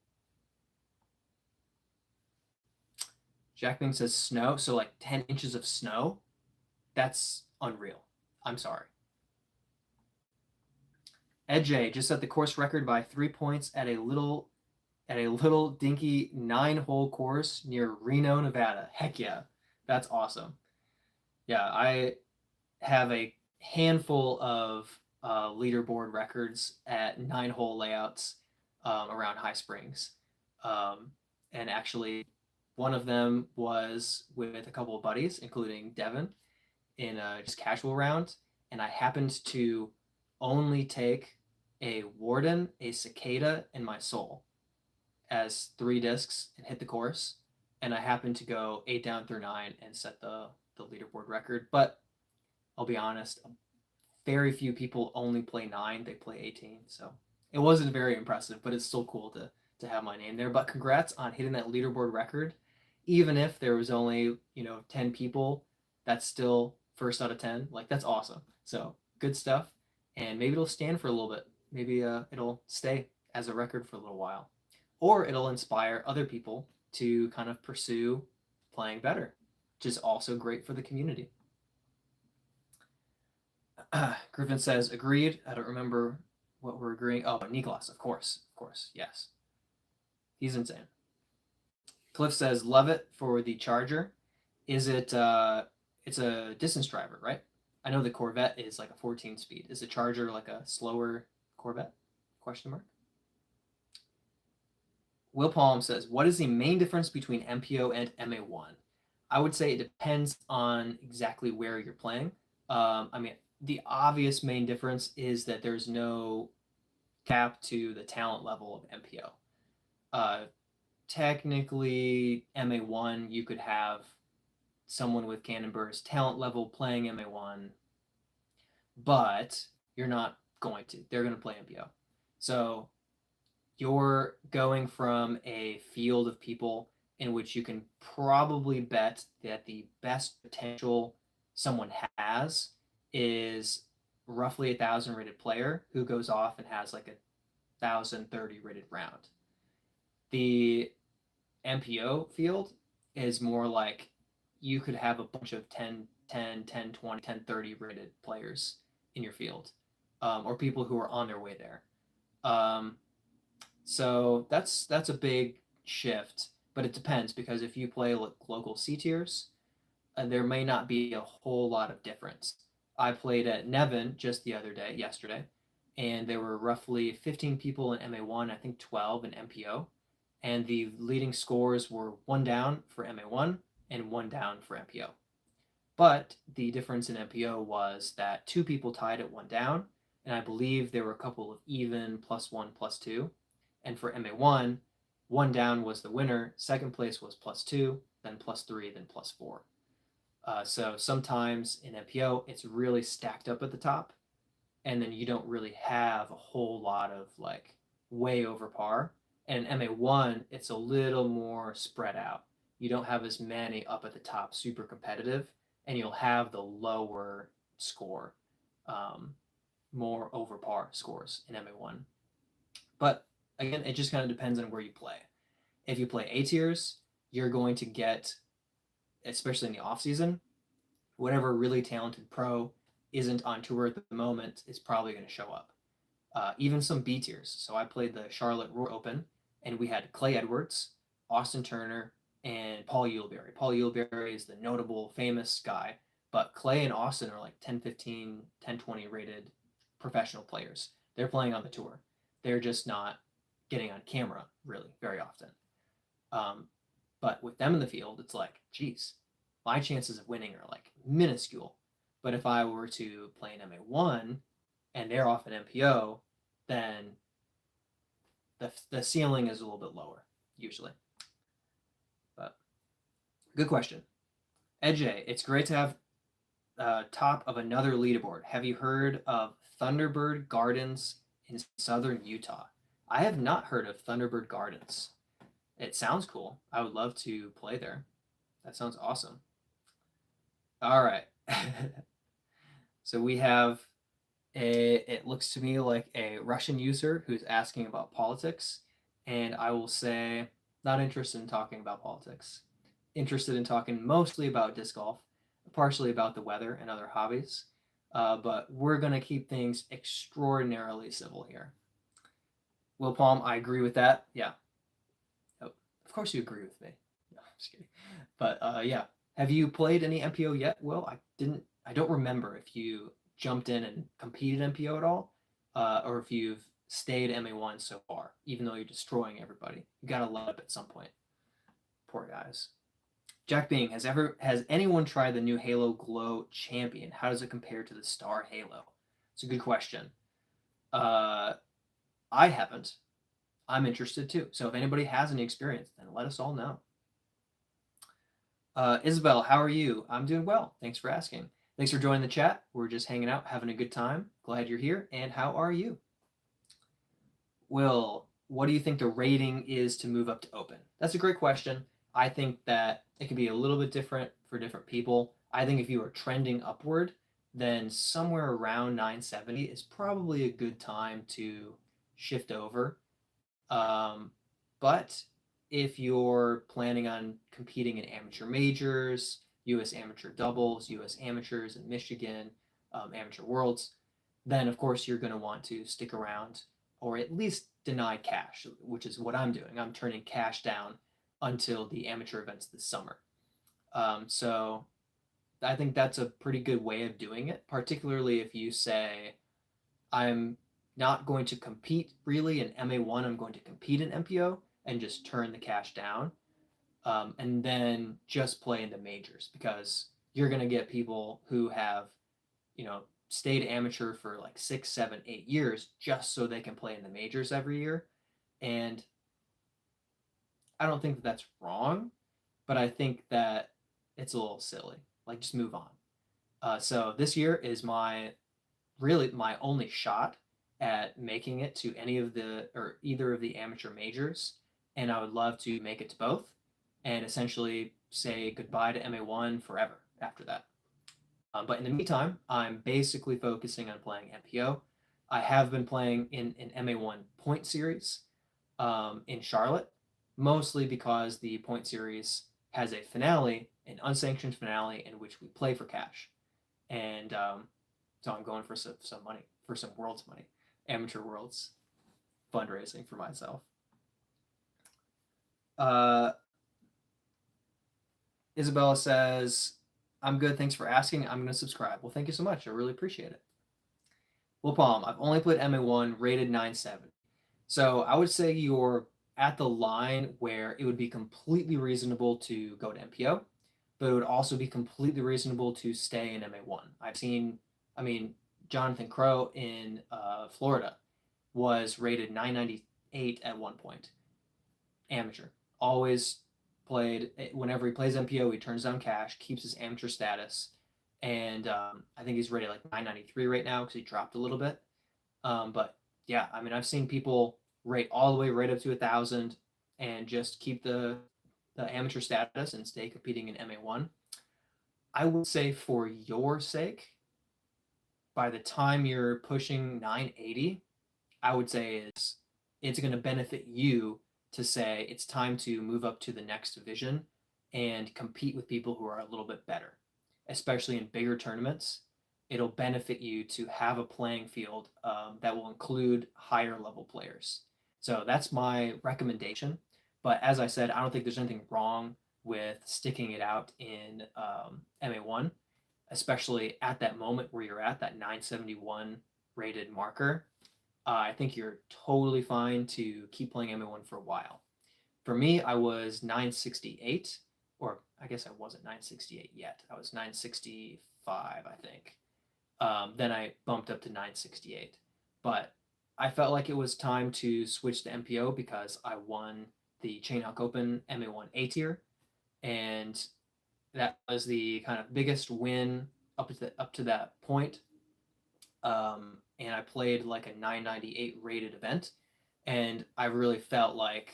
Jackman says snow. So like 10 inches of snow? That's unreal. I'm sorry. Ed J just set the course record by 3 points at a little dinky 9-hole course near Reno, Nevada. Heck yeah. That's awesome. Yeah, I have a handful of leaderboard records at 9-hole layouts around High Springs. And actually, one of them was with a couple of buddies, including Devin, in a just casual round. And I happened to only take a Warden, a Cicada, and my Soul as 3 discs and hit the course. And I happened to go 8 down through 9 and set the leaderboard record. But I'll be honest, very few people only play 9, they play 18. So it wasn't very impressive, but it's still cool to have my name there. But congrats on hitting that leaderboard record. Even if there was only, 10 people, that's still first out of 10. Like, that's awesome. So good stuff. And maybe it'll stand for a little bit. Maybe it'll stay as a record for a little while. Or it'll inspire other people to kind of pursue playing better, which is also great for the community. Griffin says, agreed. I don't remember what we're agreeing. Oh, Niklas, of course, yes. He's insane. Cliff says, love it for the Charger. Is it, it's a distance driver, right? I know the Corvette is like a 14 speed. Is the Charger like a slower Corvette? Question mark. Will Palm says, what is the main difference between MPO and MA1? I would say it depends on exactly where you're playing. I mean, the obvious main difference is that there's no cap to the talent level of MPO. Technically, MA1, you could have someone with Cannon Burst talent level playing MA1, but you're not going to. They're going to play MPO. So you're going from a field of people in which you can probably bet that the best potential someone has is roughly 1,000 rated player who goes off and has like a 1,030 rated round. The MPO field is more like you could have a bunch of 10, 10, 10, 20, 10, 30 rated players in your field, or people who are on their way there. So that's a big shift, but it depends because if you play local C tiers, there may not be a whole lot of difference. I played at Nevin just yesterday, and there were roughly 15 people in MA1, I think 12 in MPO, and the leading scores were 1 down for MA1 and 1 down for MPO. But the difference in MPO was that 2 people tied at 1 down, and I believe there were a couple of even +1, +2. And for MA1, 1 down was the winner, second place was +2, then +3, then +4. So sometimes in MPO, it's really stacked up at the top, and then you don't really have a whole lot of like way over par. And in MA1, it's a little more spread out. You don't have as many up at the top, super competitive, and you'll have the lower score, more over par scores in MA1. But again, it just kind of depends on where you play. If you play A tiers, you're going to get, especially in the off season, whatever really talented pro isn't on tour at the moment is probably going to show up. Even some B tiers. So I played the Charlotte Roar Open, and we had Clay Edwards, Austin Turner, and Paul Uleberry. Paul Uleberry is the notable, famous guy, but Clay and Austin are like 10, 15, 10, 20 rated professional players. They're playing on the tour. They're just not getting on camera really very often. But with them in the field, it's like, geez, my chances of winning are like minuscule. But if I were to play an MA1 and they're off an MPO, then the ceiling is a little bit lower usually. But good question. Edjay, it's great to have top of another leaderboard. Have you heard of Thunderbird Gardens in southern Utah? I have not heard of Thunderbird Gardens. It sounds cool. I would love to play there. That sounds awesome. All right. So we have it looks to me like a Russian user who's asking about politics, and I will say not interested in talking about politics. Interested in talking mostly about disc golf, partially about the weather and other hobbies. But we're going to keep things extraordinarily civil here. Will Palm, I agree with that. Yeah. Oh, of course you agree with me. No, I'm just kidding. But yeah. Have you played any MPO yet? Will, I don't remember if you jumped in and competed MPO at all, or if you've stayed MA1 so far, even though you're destroying everybody. You got to let up at some point. Poor guys. Jack Bing, has anyone tried the new Halo Glow Champion? How does it compare to the Star Halo? It's a good question. I haven't. I'm interested too. So if anybody has any experience, then let us all know. Isabel, how are you? I'm doing well. Thanks for asking. Thanks for joining the chat. We're just hanging out, having a good time. Glad you're here. And how are you? Will, what do you think the rating is to move up to open? That's a great question. I think that it can be a little bit different for different people. I think if you are trending upward, then somewhere around 970 is probably a good time to shift over. But if you're planning on competing in amateur majors, U.S. amateur doubles, U.S. amateurs in Michigan, amateur worlds, then of course you're going to want to stick around or at least deny cash, which is what I'm doing. I'm turning cash down until the amateur events this summer. So I think that's a pretty good way of doing it, particularly if you say, I'm not going to compete really in MA1, I'm going to compete in MPO and just turn the cash down, and then just play in the majors, because you're going to get people who have, stayed amateur for like 6, 7, 8 years just so they can play in the majors every year. And I don't think that that's wrong, but I think that it's a little silly. Like, just move on. So this year is my only shot at making it to either of the amateur majors, and I would love to make it to both and essentially say goodbye to MA1 forever after that. But in the meantime, I'm basically focusing on playing MPO. I have been playing in an MA1 point series in Charlotte, mostly because the point series has a finale, an unsanctioned finale, in which we play for cash. And so I'm going for some money, for some worlds money, amateur worlds fundraising for myself. Isabella says, I'm good. Thanks for asking. I'm going to subscribe. Well, thank you so much. I really appreciate it. Will Palm, I've only played MA1, rated 970. So I would say you're at the line where it would be completely reasonable to go to MPO, but it would also be completely reasonable to stay in MA1. Jonathan Crow in Florida was rated 998 at one point. Amateur. Always played, whenever he plays MPO, he turns down cash, keeps his amateur status, and I think he's rated like 993 right now because he dropped a little bit. But yeah, I've seen people rate all the way right up to 1,000 and just keep the amateur status and stay competing in MA1. I would say, for your sake, by the time you're pushing 980, I would say it's going to benefit you to say it's time to move up to the next division and compete with people who are a little bit better, especially in bigger tournaments. It'll benefit you to have a playing field that will include higher level players. So that's my recommendation. But as I said, I don't think there's anything wrong with sticking it out in MA1, especially at that moment where you're at that 971 rated marker. I think you're totally fine to keep playing MA1 for a while. For me, I was 968, or I guess I wasn't 968 yet. I was 965, I think. Then I bumped up to 968. But I felt like it was time to switch to MPO because I won the Chainhawk Open MA1 A tier, and that was the kind of biggest win up to that point. And I played like a 998 rated event, and I really felt like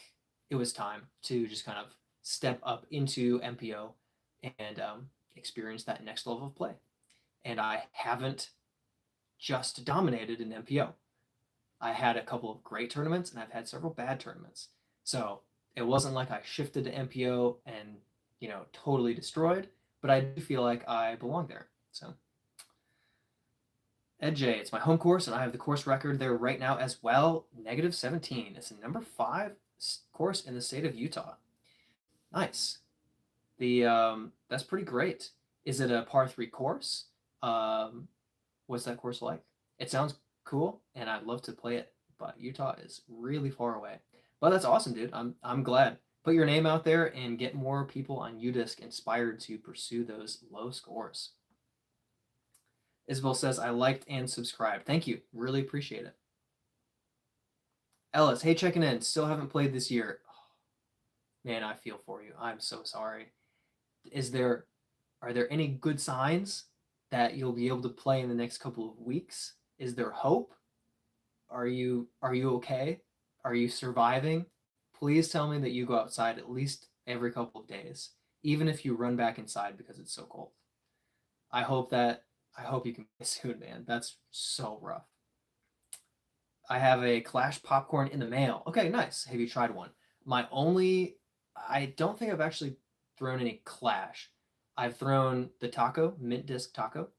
it was time to just kind of step up into MPO and experience that next level of play. And I haven't just dominated in MPO. I had a couple of great tournaments, and I've had several bad tournaments. So it wasn't like I shifted to MPO and totally destroyed, but I do feel like I belong there. So Ed J, it's my home course, and I have the course record there right now as well. -17. It's the number 5 course in the state of Utah. Nice. That's pretty great. Is it a par 3 course? What's that course like? It sounds cool, and I'd love to play it, but Utah is really far away. But that's awesome, dude. I'm glad. Put your name out there and get more people on UDisc inspired to pursue those low scores. Isabel says, I liked and subscribed. Thank you. Really appreciate it. Ellis, hey, checking in. Still haven't played this year. Oh, man, I feel for you. I'm so sorry. Are there any good signs that you'll be able to play in the next couple of weeks? Is there hope? Are you okay? Are you surviving? Please tell me that you go outside at least every couple of days, even if you run back inside because it's so cold. I hope you can play soon, man. That's so rough. I have a Clash popcorn in the mail. Okay, nice. Have you tried one? I don't think I've actually thrown any Clash. I've thrown the taco, mint disc taco,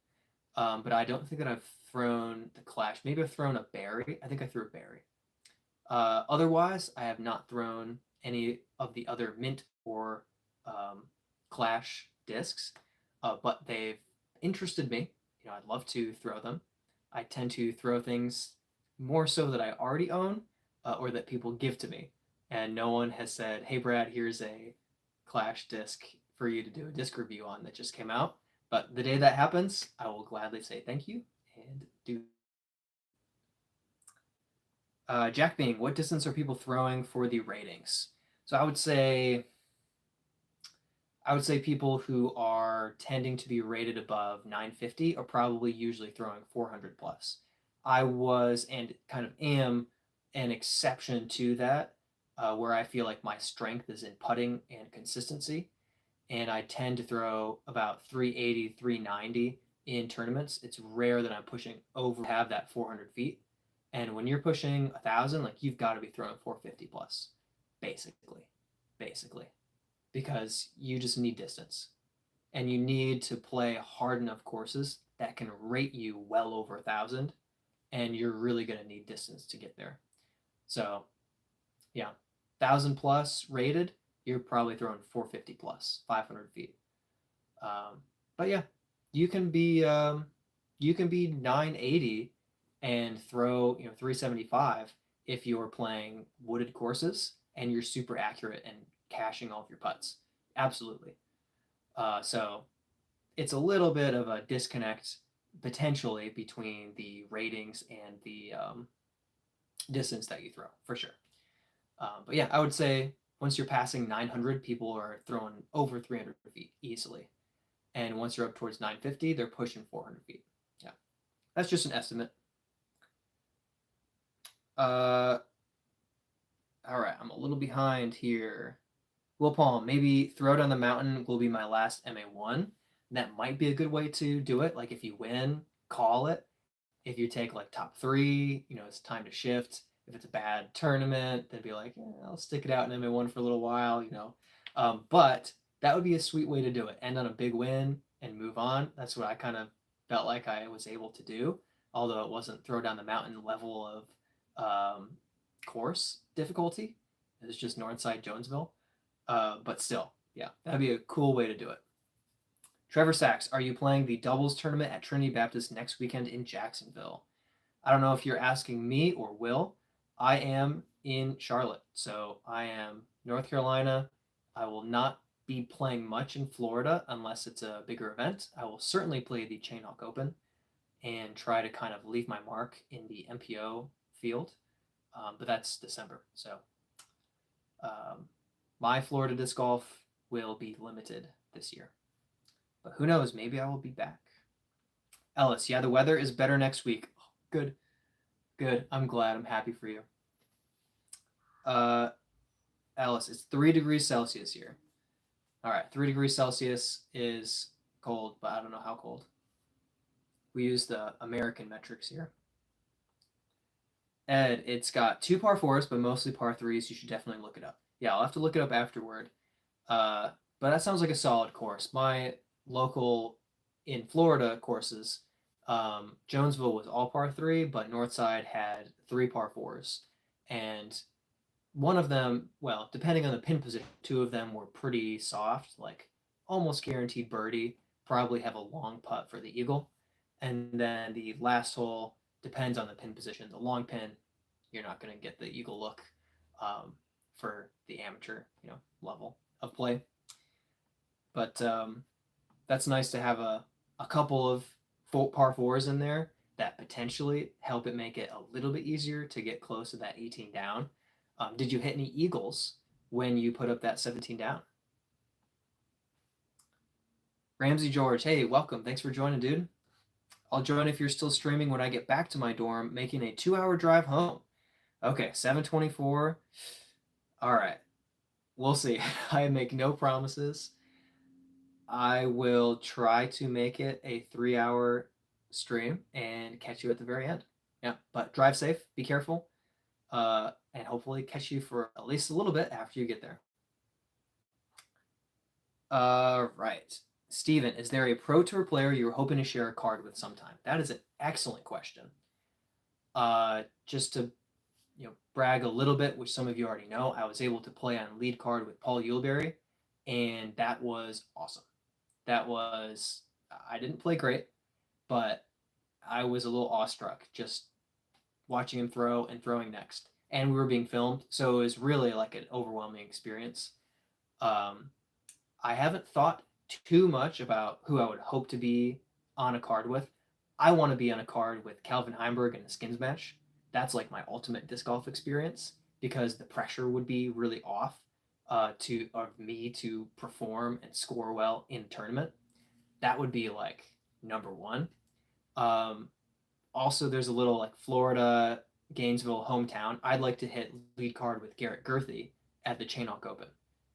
but I don't think that I've thrown the Clash. Maybe I've thrown a berry. I think I threw a berry. Otherwise, I have not thrown any of the other mint or Clash discs, but they've interested me. I'd love to throw them. I tend to throw things more so that I already own or that people give to me. And no one has said, hey, Brad, here's a Clash disc for you to do a disc review on that just came out. But the day that happens, I will gladly say thank you and do. Jack Bing, what distance are people throwing for the ratings? So I would say people who are tending to be rated above 950 are probably usually throwing 400 plus. I was and kind of am an exception to that, where I feel like my strength is in putting and consistency. And I tend to throw about 380, 390 in tournaments. It's rare that I'm pushing over have that 400 feet. And when you're pushing 1,000, like you've got to be throwing 450 plus, basically, because you just need distance, and you need to play hard enough courses that can rate you well over 1,000, and you're really going to need distance to get there. So, yeah, 1,000 plus rated, you're probably throwing 450 plus, 500 feet. But yeah, you can be 980 and throw 375 if you're playing wooded courses and you're super accurate and caching all of your putts. Absolutely. So it's a little bit of a disconnect potentially between the ratings and the distance that you throw, for sure. But yeah, I would say once you're passing 900, people are throwing over 300 feet easily. And once you're up towards 950, they're pushing 400 feet. Yeah, that's just an estimate. All right, I'm a little behind here. Will Palm, maybe throw down the mountain will be my last MA1. That might be a good way to do it. Like if you win, call it. If you take like top 3, it's time to shift. If it's a bad tournament, then be like, I'll stick it out in MA1 for a little while, But that would be a sweet way to do it. End on a big win and move on. That's what I kind of felt like I was able to do, although it wasn't throw down the mountain level of course difficulty. It was just Northside Jonesville. But still, yeah, that'd be a cool way to do it. Trevor Sachs, are you playing the doubles tournament at Trinity Baptist next weekend in Jacksonville? I don't know if you're asking me or Will. I am in Charlotte, so I am North Carolina. I will not be playing much in Florida unless it's a bigger event. I will certainly play the Chainhawk Open and try to kind of leave my mark in the MPO field, but that's December. So um, my Florida disc golf will be limited this year. But who knows? Maybe I will be back. Ellis, yeah, the weather is better next week. Oh, good, good. I'm glad. I'm happy for you. Uh, Ellis, it's 3 degrees Celsius here. All right, 3 degrees Celsius is cold, but I don't know how cold. We use the American metrics here. Ed, it's got 2 par 4s, but mostly par 3s. You should definitely look it up. Yeah, I'll have to look it up afterward. But that sounds like a solid course. My local in Florida courses, Jonesville was all par 3, but Northside had 3 par 4s. And one of them, well, depending on the pin position, 2 of them were pretty soft, like almost guaranteed birdie, probably have a long putt for the eagle. And then the last hole depends on the pin position. The long pin, you're not going to get the eagle look for the amateur, level of play. But that's nice to have a couple of par 4s in there that potentially help it make it a little bit easier to get close to that 18 down. Did you hit any eagles when you put up that 17 down? Ramsey George, hey, welcome. Thanks for joining, dude. I'll join if you're still streaming when I get back to my dorm, making a 2-hour drive home. Okay, 7:24. All right. We'll see. I make no promises. I will try to make it a 3-hour stream and catch you at the very end. Yeah, but drive safe, be careful, and hopefully catch you for at least a little bit after you get there. Right. Steven, is there a Pro Tour player you're hoping to share a card with sometime? That is an excellent question. Just to brag a little bit, which some of you already know, I was able to play on lead card with Paul Uleberry, and that was awesome. I didn't play great, but I was a little awestruck just watching him throw and throwing next. And we were being filmed, so it was really like an overwhelming experience. I haven't thought too much about who I would hope to be on a card with. I want to be on a card with Calvin Heimberg in a skins match. That's like my ultimate disc golf experience because the pressure would be really off of me to perform and score well in the tournament. That would be like number one. Also, there's a little like Florida, Gainesville hometown. I'd like to hit lead card with Garrett Gurthey at the Chainhawk Open.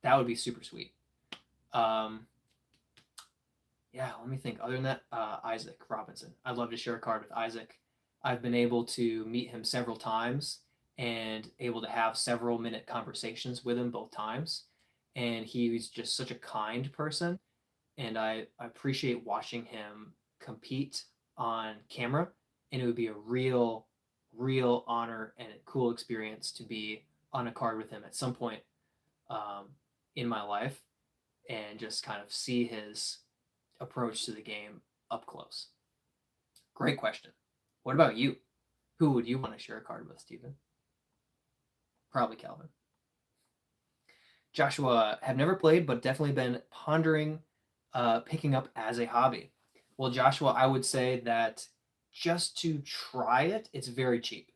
That would be super sweet. Yeah, let me think. Other than that, Isaac Robinson. I'd love to share a card with Isaac. I've been able to meet him several times and able to have several minute conversations with him both times. And he's just such a kind person. And I appreciate watching him compete on camera. And it would be a real honor and a cool experience to be on a card with him at some point in my life and just kind of see his approach to the game up close. Great question. What about you? Who would you want to share a card with, Stephen? Probably Calvin. Joshua, have never played, but definitely been pondering picking up as a hobby. Well, Joshua, I would say that just to try it, it's very cheap.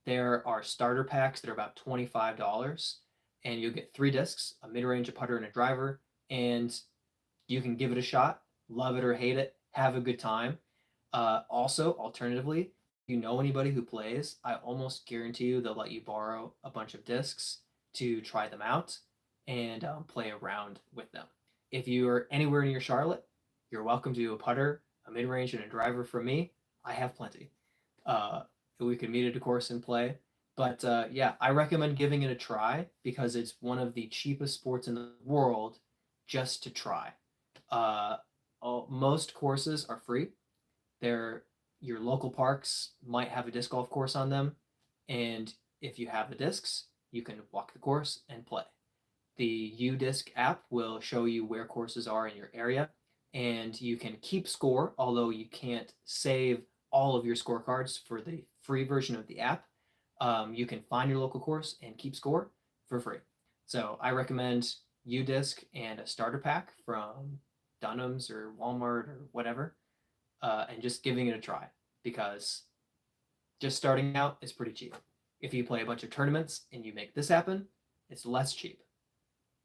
There are starter packs that are about $25, and you'll get 3 discs, a mid-range, a putter, and a driver, and you can give it a shot, love it or hate it, have a good time. Also, alternatively, if you know anybody who plays, I almost guarantee you they'll let you borrow a bunch of discs to try them out and play around with them. If you're anywhere near Charlotte, you're welcome to do a putter, a mid-range, and a driver from me. I have plenty. We could meet at a course and play. But yeah, I recommend giving it a try because it's one of the cheapest sports in the world just to try. Most courses are free. Your local parks might have a disc golf course on them. And if you have the discs, you can walk the course and play. The UDisc app will show you where courses are in your area, and you can keep score, although you can't save all of your scorecards for the free version of the app, you can find your local course and keep score for free. So I recommend UDisc and a starter pack from Dunham's or Walmart or whatever, and just giving it a try, because just starting out is pretty cheap. If you play a bunch of tournaments and you make this happen, it's less cheap.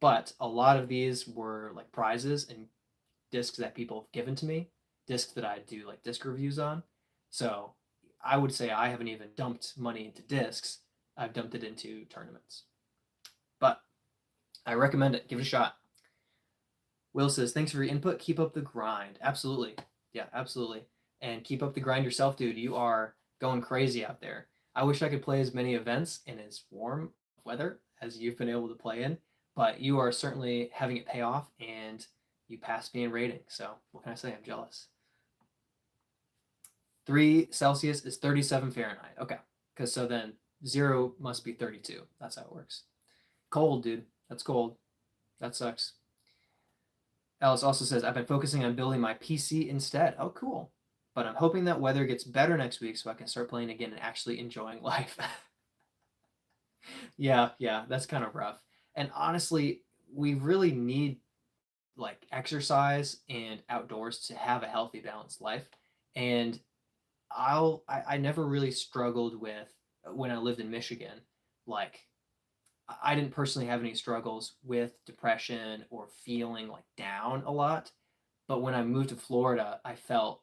But a lot of these were like prizes and discs that people have given to me, discs that I do like disc reviews on. So I would say I haven't even dumped money into discs. I've dumped it into tournaments. But I recommend it. Give it a shot. Will says, thanks for your input. Keep up the grind. Absolutely. Yeah, absolutely. And keep up the grind yourself, dude. You are going crazy out there. I wish I could play as many events in as warm weather as you've been able to play in, but you are certainly having it pay off, and you passed me in rating. So what can I say? I'm jealous. 3 Celsius is 37 Fahrenheit. Okay. Because so then 0 must be 32. That's how it works. Cold, dude. That's cold. That sucks. Alice also says, I've been focusing on building my PC instead. Oh, cool. But I'm hoping that weather gets better next week so I can start playing again and actually enjoying life. Yeah, that's kind of rough. And honestly, we really need like exercise and outdoors to have a healthy, balanced life. And I never really struggled with, when I lived in Michigan, like I didn't personally have any struggles with depression or feeling like down a lot. But when I moved to Florida, I felt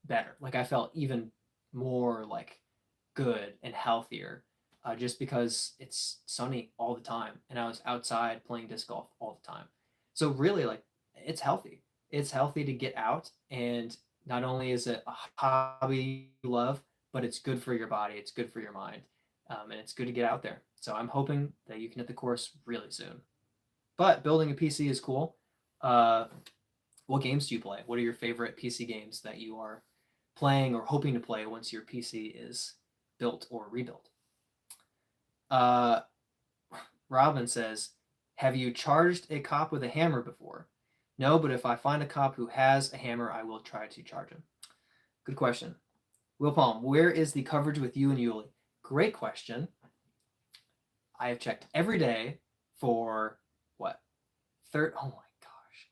better. Like I felt even more like good and healthier, just because it's sunny all the time and I was outside playing disc golf all the time. So really, like, it's healthy. It's healthy to get out, and not only is it a hobby you love, but it's good for your body. It's good for your mind, and it's good to get out there. So I'm hoping that you can hit the course really soon. But building a PC is cool. What games do you play? What are your favorite PC games that you are playing or hoping to play once your PC is built or rebuilt? Robin says, have you charged a cop with a hammer before? No, but if I find a cop who has a hammer, I will try to charge him. Good question. Will Palm, where is the coverage with you and Yuli? Great question. I have checked every day for what? Oh my gosh.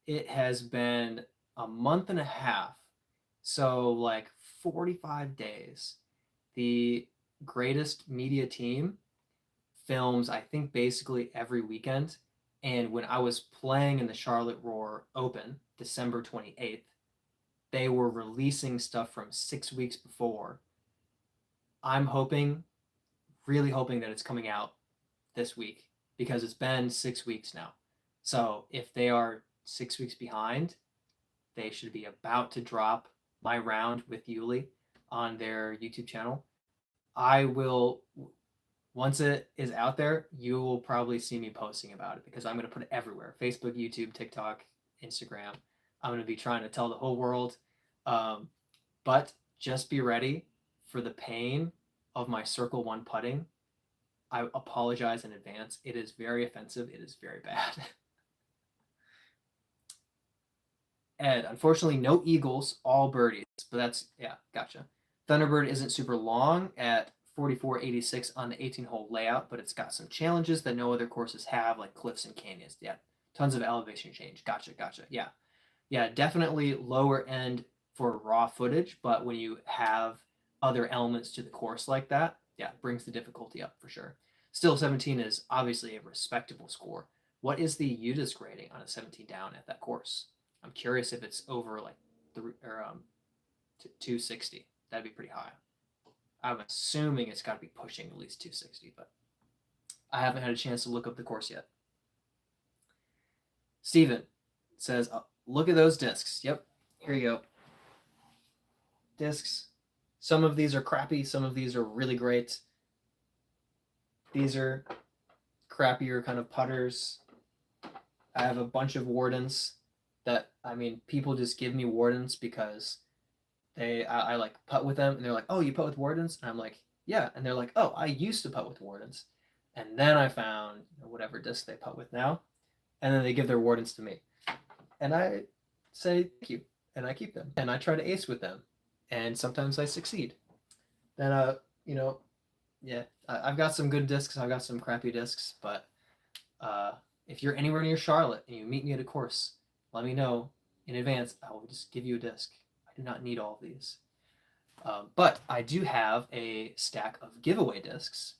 It has been a month and a half. So like 45 days. The greatest media team films, I think, basically every weekend. And when I was playing in the Charlotte Roar Open, December 28th, they were releasing stuff from 6 weeks before. I'm hoping, really hoping that it's coming out this week, because it's been 6 weeks now. So if they are 6 weeks behind, they should be about to drop my round with Yuli on their YouTube channel. I will, once it is out there, you will probably see me posting about it, because I'm going to put it everywhere: Facebook, YouTube, TikTok, Instagram. I'm going to be trying to tell the whole world. But just be ready for the pain of my circle one putting. I apologize in advance. It is very offensive. It is very bad. Ed, unfortunately, no eagles, all birdies. But that's, yeah, gotcha. Thunderbird isn't super long at 44.86 on the 18-hole layout, but it's got some challenges that no other courses have, like cliffs and canyons. Yeah, tons of elevation change. Gotcha. Yeah, definitely lower end for raw footage, but when you have other elements to the course like that, yeah, it brings the difficulty up for sure. Still, 17 is obviously a respectable score. What is the UDisc rating on a 17 down at that course? I'm curious if it's over like 260. That'd be pretty high. I'm assuming it's got to be pushing at least 260, but I haven't had a chance to look up the course yet. Steven says, look at those discs. Yep, here you go. Discs. Some of these are crappy. Some of these are really great. These are crappier kind of putters. I have a bunch of Wardens that, I mean, people just give me Wardens because I like putt with them, and they're like, oh, you putt with Wardens? And I'm like, yeah. And they're like, oh, I used to putt with Wardens. And then I found whatever disc they putt with now, and then they give their Wardens to me. And I say thank you, and I keep them. And I try to ace with them, and sometimes I succeed. then yeah, I've got some good discs. I've got some crappy discs, but if you're anywhere near Charlotte and you meet me at a course, let me know in advance. I will just give you a disc. I do not need all of these. But I do have a stack of giveaway discs,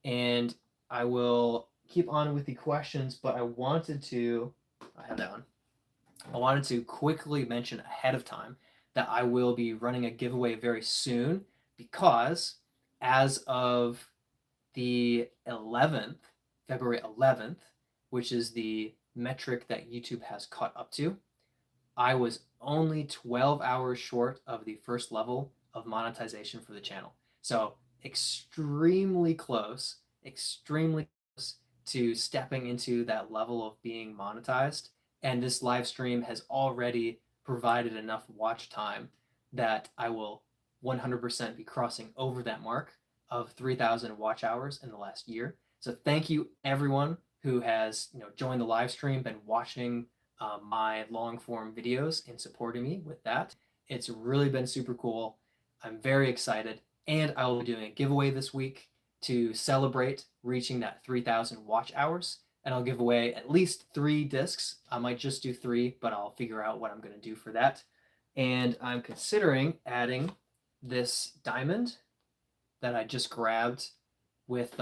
and I will keep on with the questions, but I have that one. I wanted to quickly mention ahead of time that I will be running a giveaway very soon because as of the 11th, February 11th, which is the metric that YouTube has caught up to, I was only 12 hours short of the first level of monetization for the channel. So extremely close to stepping into that level of being monetized. And this live stream has already provided enough watch time that I will 100% be crossing over that mark of 3,000 watch hours in the last year. So thank you everyone who has joined the live stream, been watching my long form videos and supporting me with that. It's really been super cool. I'm very excited, and I will be doing a giveaway this week to celebrate reaching that 3,000 watch hours. And I'll give away at least 3 discs. I might just do 3, but I'll figure out what I'm going to do for that. And I'm considering adding this diamond that I just grabbed with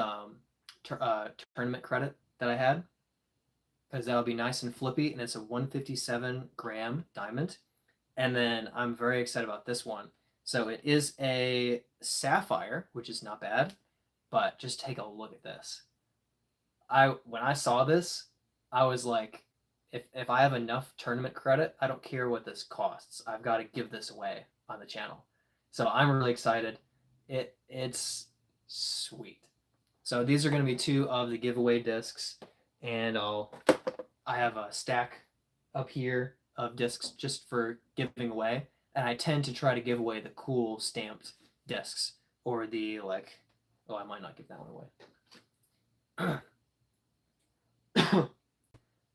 tournament credit that I had, because that'll be nice and flippy, and it's a 157 gram diamond. And then I'm very excited about this one. So it is a sapphire, which is not bad, but just take a look at this. When I saw this, I was like, if I have enough tournament credit, I don't care what this costs. I've got to give this away on the channel. So I'm really excited. It's sweet. So these are going to be 2 of the giveaway discs, and I have a stack up here of discs just for giving away, and I tend to try to give away the cool stamped discs or the I might not give that one away.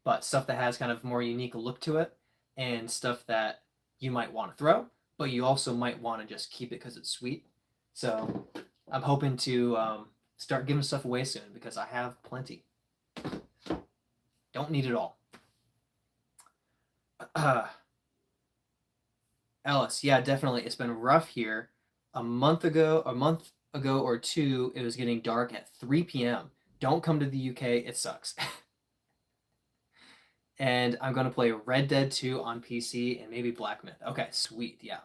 But stuff that has kind of more unique look to it, and stuff that you might want to throw, but you also might want to just keep it because it's sweet. So I'm hoping to start giving stuff away soon because I have plenty. Don't need it all. Ellis, yeah, definitely. It's been rough here. A month ago or 2, it was getting dark at 3 p.m. Don't come to the UK. It sucks. And I'm going to play Red Dead 2 on PC and maybe Black Myth. Okay, sweet. Yeah.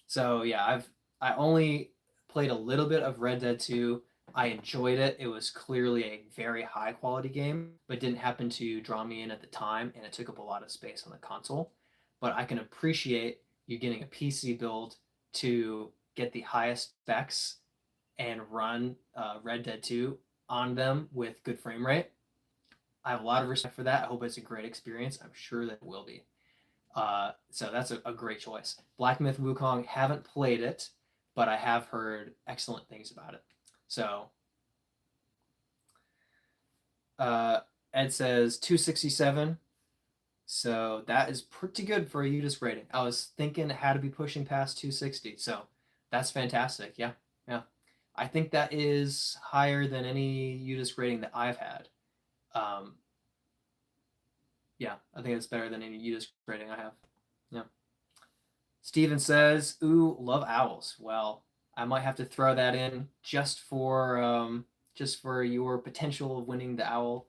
So, yeah, I only played a little bit of Red Dead 2. I enjoyed it. It was clearly a very high quality game, but didn't happen to draw me in at the time, and it took up a lot of space on the console. But I can appreciate you getting a PC build to get the highest specs and run Red Dead 2 on them with good frame rate. I have a lot of respect for that. I hope it's a great experience. I'm sure that it will be. So that's a great choice. Black Myth Wukong, haven't played it, but I have heard excellent things about it. So Ed says 267. So that is pretty good for a UDisc rating. I was thinking it had to be pushing past 260. So that's fantastic. Yeah. Yeah. I think that is higher than any UDisc rating that I've had. Yeah, I think it's better than any UDisc rating I have. Yeah. Steven says, ooh, love owls. Well, I might have to throw that in just for your potential of winning the owl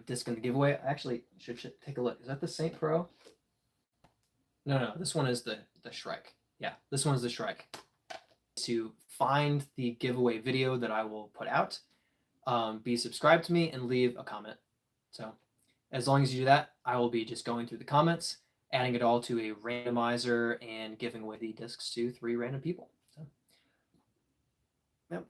disc in the giveaway. I actually should take a look. Is that the Saint Pro? No, this one is the Shrike. Yeah, this one's the Shrike. To find the giveaway video that I will put out, be subscribed to me and leave a comment. So as long as you do that, I will be just going through the comments, adding it all to a randomizer, and giving away the discs to 3 random people. So, yep.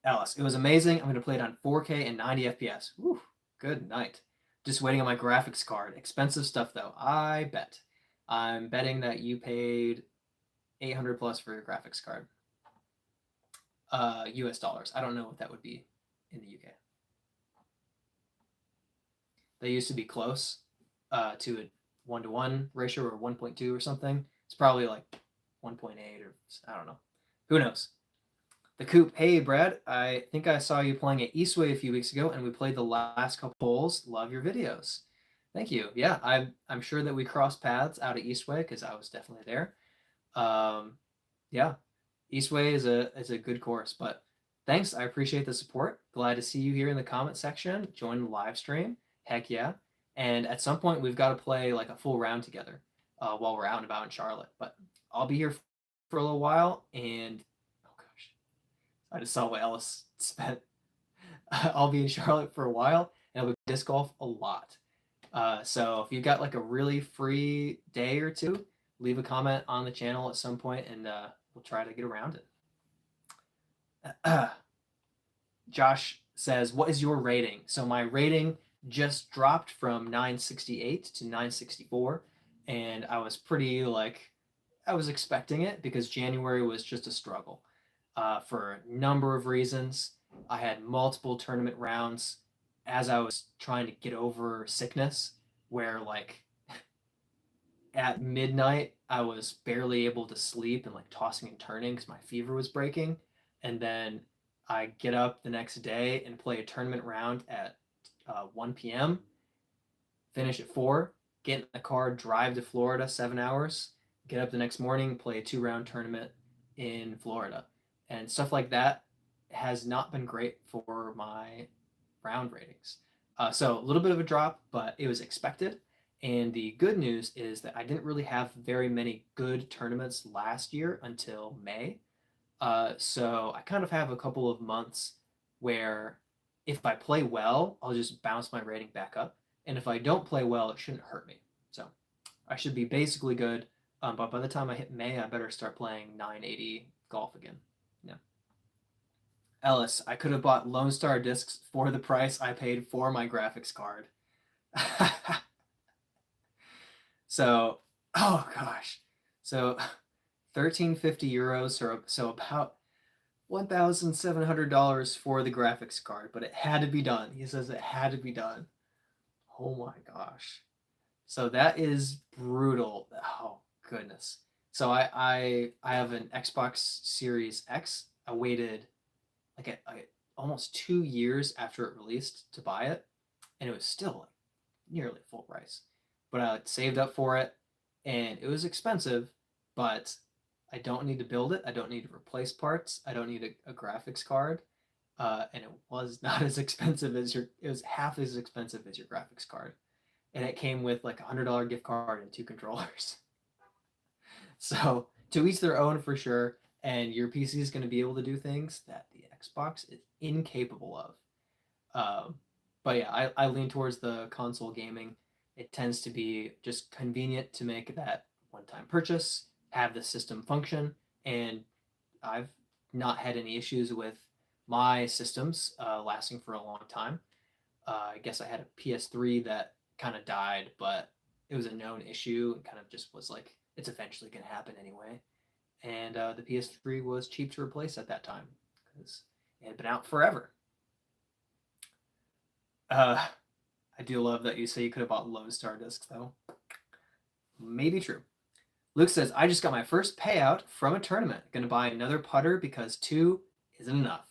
Alice, it was amazing. I'm going to play it on 4K and 90 FPS. Whew, good night. Just waiting on my graphics card. Expensive stuff, though. I bet. I'm betting that you paid 800 plus for your graphics card. US dollars. I don't know what that would be in the UK. They used to be close to a 1-to-1 ratio or 1.2 or something. It's probably like 1.8 or I don't know. Who knows? The Coop, hey Brad, I think I saw you playing at Eastway a few weeks ago, and we played the last couple holes. Love your videos. Thank you. Yeah, I'm sure that we crossed paths out at Eastway because I was definitely there. Um, yeah, Eastway is a good course, but thanks. I appreciate the support. Glad to see you here in the comment section. Join the live stream. Heck yeah! And at some point, we've got to play like a full round together while we're out and about in Charlotte. But I'll be here for a little while, and oh gosh, I just saw what Ellis spent. I'll be in Charlotte for a while, and I'll be disc golf a lot. So if you've got like a really free day or two, leave a comment on the channel at some point, and we'll try to get around it. Josh says, "What is your rating?" So my rating just dropped from 968 to 964, and I was pretty like I was expecting it because January was just a struggle for a number of reasons. I had multiple tournament rounds as I was trying to get over sickness, where like at midnight I was barely able to sleep and like tossing and turning because my fever was breaking. And then I get up the next day and play a tournament round at 1 p.m., finish at 4, get in the car, drive to Florida 7 hours, get up the next morning, play a 2-round tournament in Florida. And stuff like that has not been great for my round ratings. So a little bit of a drop, but it was expected. And the good news is that I didn't really have very many good tournaments last year until May. So I kind of have a couple of months where if I play well, I'll just bounce my rating back up. And if I don't play well, it shouldn't hurt me. So I should be basically good. But by the time I hit May, I better start playing 980 golf again. Yeah. Ellis, I could have bought Lone Star discs for the price I paid for my graphics card. So, oh gosh. So 1350 euros, or so about $1,700 for the graphics card, but it had to be done. He says it had to be done. Oh my gosh. So that is brutal. Oh goodness. So I have an Xbox Series X. I waited like almost 2 years after it released to buy it, and it was still like nearly full price. But I saved up for it, and it was expensive, but I don't need to build it. I don't need to replace parts. I don't need a graphics card. And it was not as expensive as it was half as expensive as your graphics card. And it came with like $100 gift card and 2 controllers. So to each their own for sure. And your PC is going to be able to do things that the Xbox is incapable of. But yeah, I lean towards the console gaming. It tends to be just convenient to make that one-time purchase, have the system function, and I've not had any issues with my systems lasting for a long time. I guess I had a PS3 that kind of died, but it was a known issue and kind of just was like, it's eventually going to happen anyway. And the PS3 was cheap to replace at that time because it had been out forever. I do love that you say you could have bought Lone Star discs, though. Maybe true. Luke says, I just got my first payout from a tournament. Going to buy another putter because 2 isn't enough.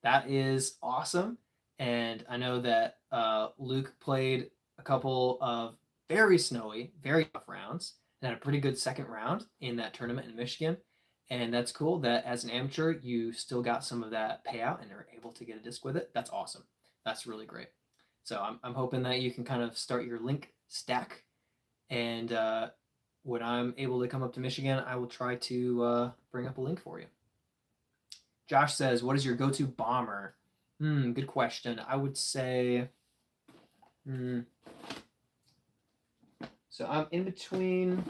That is awesome. And I know that Luke played a couple of very snowy, very tough rounds and had a pretty good second round in that tournament in Michigan. And that's cool that as an amateur, you still got some of that payout and are able to get a disc with it. That's awesome. That's really great. So I'm hoping that you can kind of start your link stack. And when I'm able to come up to Michigan, I will try to bring up a link for you. Josh says, what is your go-to bomber? Good question. I would say, so I'm in between,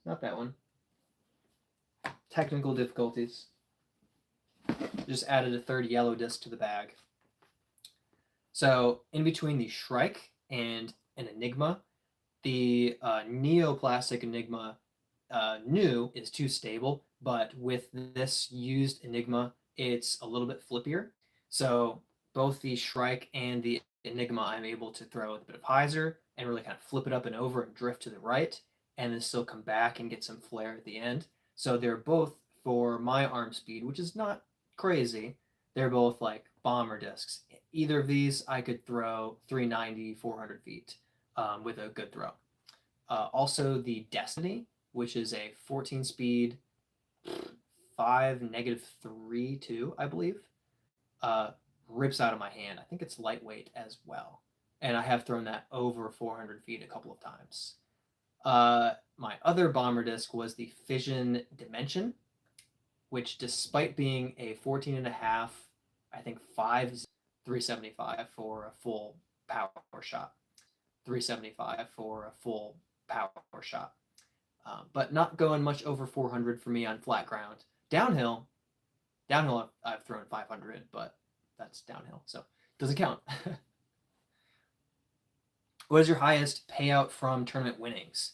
not that one. Technical difficulties. Just added a third yellow disc to the bag. So in between the Shrike and an Enigma, the Neoplastic Enigma new is too stable, but with this used Enigma, it's a little bit flippier. So both the Shrike and the Enigma, I'm able to throw with a bit of hyzer and really kind of flip it up and over and drift to the right, and then still come back and get some flare at the end. So they're both, for my arm speed, which is not crazy, they're both like bomber discs. Either of these, I could throw 390, 400 feet with a good throw. Also, the Destiny, which is a 14 speed, 5 -3 2, I believe, rips out of my hand. I think it's lightweight as well. And I have thrown that over 400 feet a couple of times. My other bomber disc was the Fission Dimension, which, despite being a 14 and a half, I think 375 for a full power shot. 375 for a full power shot. But not going much over 400 for me on flat ground. Downhill, I've thrown 500, but that's downhill, so doesn't count. What is your highest payout from tournament winnings?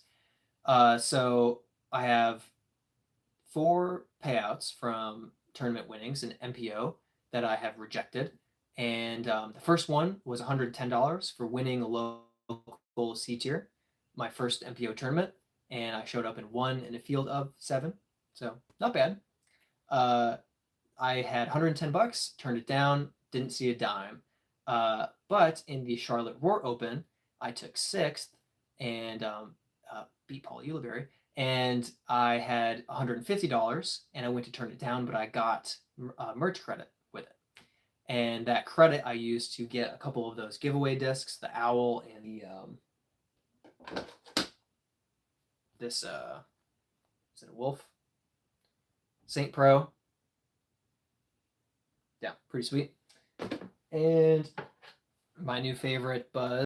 So I have 4 payouts from tournament winnings in MPO that I have rejected. And the first one was $110 for winning a local C tier, my first MPO tournament. And I showed up and won in a field of 7. So not bad. I had $110, turned it down, didn't see a dime. But in the Charlotte Roar Open, I took 6th and beat Paul Uliberry. And I had $150, and I went to turn it down, but I got merch credit with it. And that credit I used to get a couple of those giveaway discs, the Owl and the is it a wolf? Saint Pro. Yeah, pretty sweet. And my new favorite buzz